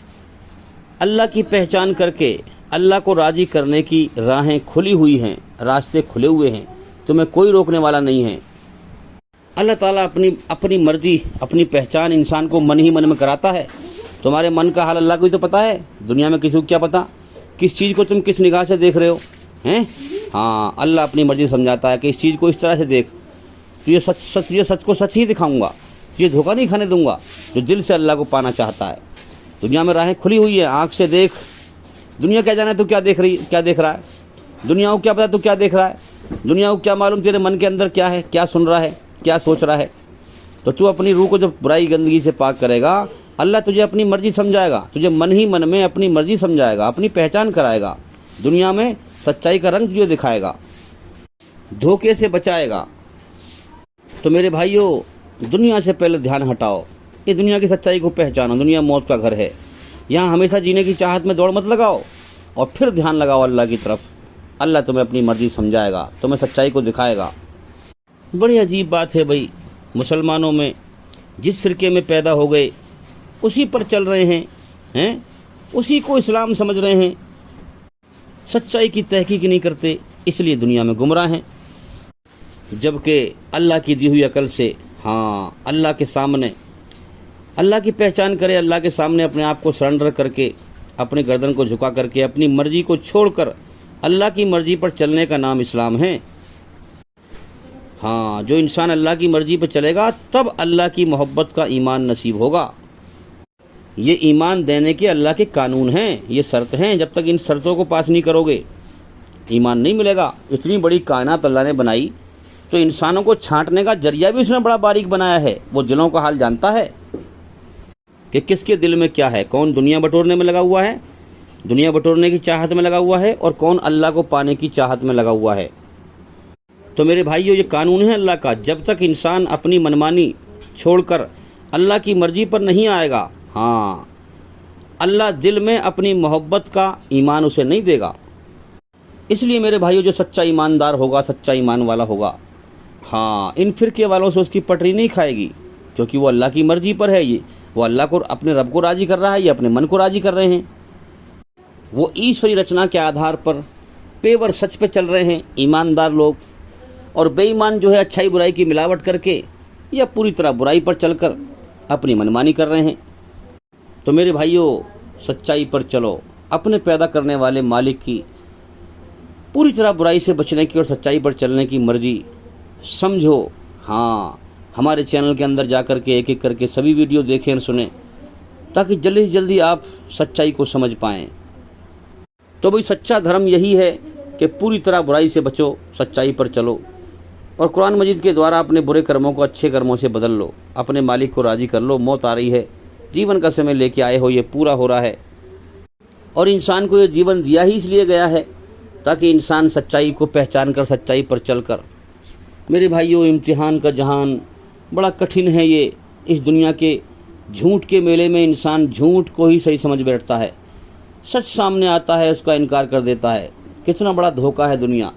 अल्लाह की पहचान करके अल्लाह को राज़ी करने की राहें खुली हुई हैं, रास्ते खुले हुए हैं, तुम्हें कोई रोकने वाला नहीं है। अल्लाह ताला अपनी मर्जी, अपनी पहचान इंसान को मन ही मन में कराता है। तुम्हारे मन का हाल अल्लाह को ही तो पता है, दुनिया में किसी को क्या पता किस चीज़ को तुम किस निगाह से देख रहे हो हैं। हाँ, अल्लाह अपनी मर्जी समझाता है कि इस चीज़ को इस तरह से देख, तुझे सच को सच ही दिखाऊंगा, तुझे धोखा नहीं खाने दूंगा। जो दिल से अल्लाह को पाना चाहता है, दुनिया में राहें खुली हुई है, आँख से देख। दुनिया क्या जाने तू क्या देख रहा है, दुनिया को क्या पता तू क्या देख रहा है, दुनिया को क्या मालूम तेरे मन के अंदर क्या है, क्या सुन रहा है, क्या सोच रहा है। तो तू अपनी रूह को जब बुराई गंदगी से पाक करेगा, अल्लाह तुझे अपनी मर्जी समझाएगा, तुझे मन ही मन में अपनी मर्जी समझाएगा, अपनी पहचान कराएगा, दुनिया में सच्चाई का रंग तुझे दिखाएगा, धोखे से बचाएगा। तो मेरे भाइयों, दुनिया से पहले ध्यान हटाओ, ये दुनिया की सच्चाई को पहचानो। दुनिया मौत का घर है, यहाँ हमेशा जीने की चाहत में दौड़ मत लगाओ और फिर ध्यान लगाओ अल्लाह की तरफ। अल्लाह तुम्हें अपनी मर्जी समझाएगा, तुम्हें सच्चाई को दिखाएगा। बड़ी अजीब बात है भाई, मुसलमानों में जिस फ़िरके में पैदा हो गए उसी पर चल रहे हैं, उसी को इस्लाम समझ रहे हैं, सच्चाई की तहकीक नहीं करते, इसलिए दुनिया में गुमराह हैं। जबकि अल्लाह की दी हुई अकल से, हाँ, अल्लाह के सामने अल्लाह की पहचान करे, अल्लाह के सामने अपने आप को सरेंडर करके, अपने गर्दन को झुका करके, अपनी मर्जी को छोड़कर अल्लाह की मर्जी पर चलने का नाम इस्लाम है। हाँ, जो इंसान अल्लाह की मर्जी पर चलेगा तब अल्लाह की मोहब्बत का ईमान नसीब होगा। ये ईमान देने के अल्लाह के कानून हैं, ये शर्त हैं। जब तक इन शर्तों को पास नहीं करोगे ईमान नहीं मिलेगा। इतनी बड़ी कायनात अल्लाह ने बनाई तो इंसानों को छांटने का जरिया भी उसने बड़ा बारीक बनाया है। वो दिलों का हाल जानता है कि किसके दिल में क्या है, कौन दुनिया बटोरने में लगा हुआ है, दुनिया बटोरने की चाहत में लगा हुआ है, और कौन अल्लाह को पाने की चाहत में लगा हुआ है। तो मेरे भाइयों, ये कानून है अल्लाह का। जब तक इंसान अपनी मनमानी छोड़कर अल्लाह की मर्जी पर नहीं आएगा, हाँ, अल्लाह दिल में अपनी मोहब्बत का ईमान उसे नहीं देगा। इसलिए मेरे भाइयों, जो सच्चा ईमानदार होगा, सच्चा ईमान वाला होगा, हाँ, इन फिरके वालों से उसकी पटरी नहीं खाएगी, क्योंकि वो अल्लाह की मर्जी पर है। ये वो अल्लाह को, अपने रब को राज़ी कर रहा है, ये अपने मन को राज़ी कर रहे हैं। वो ईश्वरी रचना के आधार पर पेवर सच पे चल रहे हैं ईमानदार लोग, और बेईमान जो है अच्छाई बुराई की मिलावट करके या पूरी तरह बुराई पर चलकर अपनी मनमानी कर रहे हैं। तो मेरे भाइयों, सच्चाई पर चलो, अपने पैदा करने वाले मालिक की पूरी तरह बुराई से बचने की और सच्चाई पर चलने की मर्जी समझो। हाँ, हमारे चैनल के अंदर जा कर के एक एक करके सभी वीडियो देखें और सुनें, ताकि जल्दी से जल्दी आप सच्चाई को समझ पाएँ। तो भाई, सच्चा धर्म यही है कि पूरी तरह बुराई से बचो, सच्चाई पर चलो, और कुरान मजीद के द्वारा अपने बुरे कर्मों को अच्छे कर्मों से बदल लो, अपने मालिक को राज़ी कर लो। मौत आ रही है, जीवन का समय लेके आए हो, ये पूरा हो रहा है, और इंसान को ये जीवन दिया ही इसलिए गया है ताकि इंसान सच्चाई को पहचान कर, सच्चाई पर चलकर। मेरे भाइयों, इम्तिहान का जहान बड़ा कठिन है। ये इस दुनिया के झूठ के मेले में इंसान झूठ को ही सही समझ बैठता है, सच सामने आता है उसका इनकार कर देता है। कितना बड़ा धोखा है दुनिया।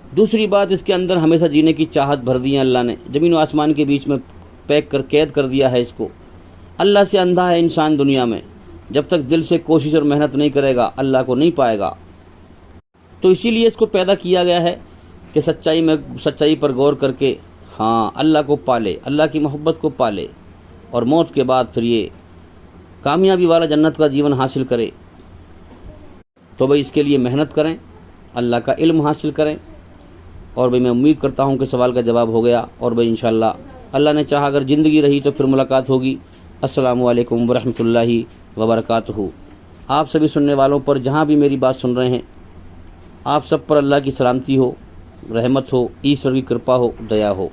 दूसरी बात, इसके अंदर हमेशा जीने की चाहत भर दी है अल्लाह ने, ज़मीन और आसमान के बीच में पैक कर कैद कर दिया है इसको। अल्लाह से अंधा है इंसान दुनिया में, जब तक दिल से कोशिश और मेहनत नहीं करेगा अल्लाह को नहीं पाएगा। तो इसीलिए इसको पैदा किया गया है कि सच्चाई पर गौर करके, हाँ, अल्लाह को पाले, अल्लाह की मोहब्बत को पाले, और मौत के बाद फिर ये कामयाबी वाला जन्नत का जीवन हासिल करे। तो भाई, इसके लिए मेहनत करें, अल्लाह का इल्म हासिल करें। और भाई, मैं उम्मीद करता हूँ कि सवाल का जवाब हो गया। और भाई, इंशाअल्लाह अल्लाह ने चाहा अगर ज़िंदगी रही तो फिर मुलाकात होगी। अस्सलामु अलैकुम वरहमतुल्लाहि वबरकातुहू। आप सभी सुनने वालों पर, जहाँ भी मेरी बात सुन रहे हैं, आप सब पर अल्लाह की सलामती हो, रहमत हो, ईश्वर की कृपा हो, दया हो।